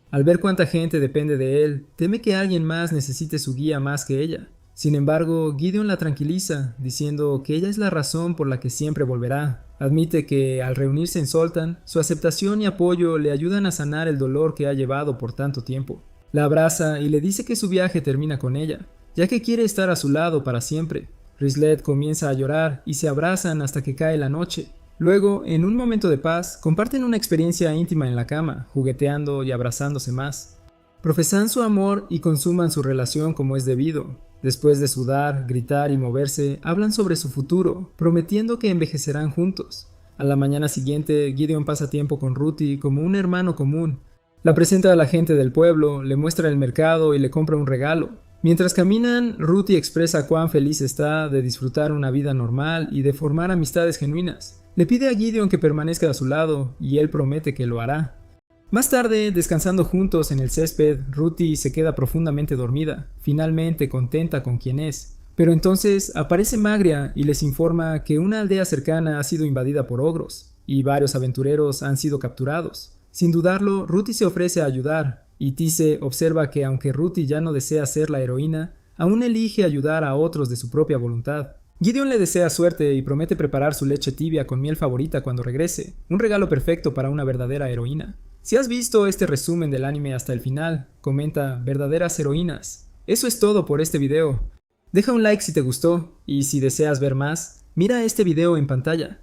Al ver cuánta gente depende de él, teme que alguien más necesite su guía más que ella. Sin embargo, Gideon la tranquiliza, diciendo que ella es la razón por la que siempre volverá. Admite que, al reunirse en Zoltan, su aceptación y apoyo le ayudan a sanar el dolor que ha llevado por tanto tiempo. La abraza y le dice que su viaje termina con ella, ya que quiere estar a su lado para siempre. Rislet comienza a llorar y se abrazan hasta que cae la noche. Luego, en un momento de paz, comparten una experiencia íntima en la cama, jugueteando y abrazándose más. Profesan su amor y consuman su relación como es debido. Después de sudar, gritar y moverse, hablan sobre su futuro, prometiendo que envejecerán juntos. A la mañana siguiente, Gideon pasa tiempo con Ruti como un hermano común. La presenta a la gente del pueblo, le muestra el mercado y le compra un regalo. Mientras caminan, Ruti expresa cuán feliz está de disfrutar una vida normal y de formar amistades genuinas. Le pide a Gideon que permanezca a su lado, y él promete que lo hará. Más tarde, descansando juntos en el césped, Ruti se queda profundamente dormida, finalmente contenta con quien es. Pero entonces aparece Magria y les informa que una aldea cercana ha sido invadida por ogros, y varios aventureros han sido capturados. Sin dudarlo, Ruti se ofrece a ayudar, y Tise observa que aunque Ruti ya no desea ser la heroína, aún elige ayudar a otros de su propia voluntad. Gideon le desea suerte y promete preparar su leche tibia con miel favorita cuando regrese, un regalo perfecto para una verdadera heroína. Si has visto este resumen del anime hasta el final, comenta verdaderas heroínas. Eso es todo por este video. Deja un like si te gustó, y si deseas ver más, mira este video en pantalla.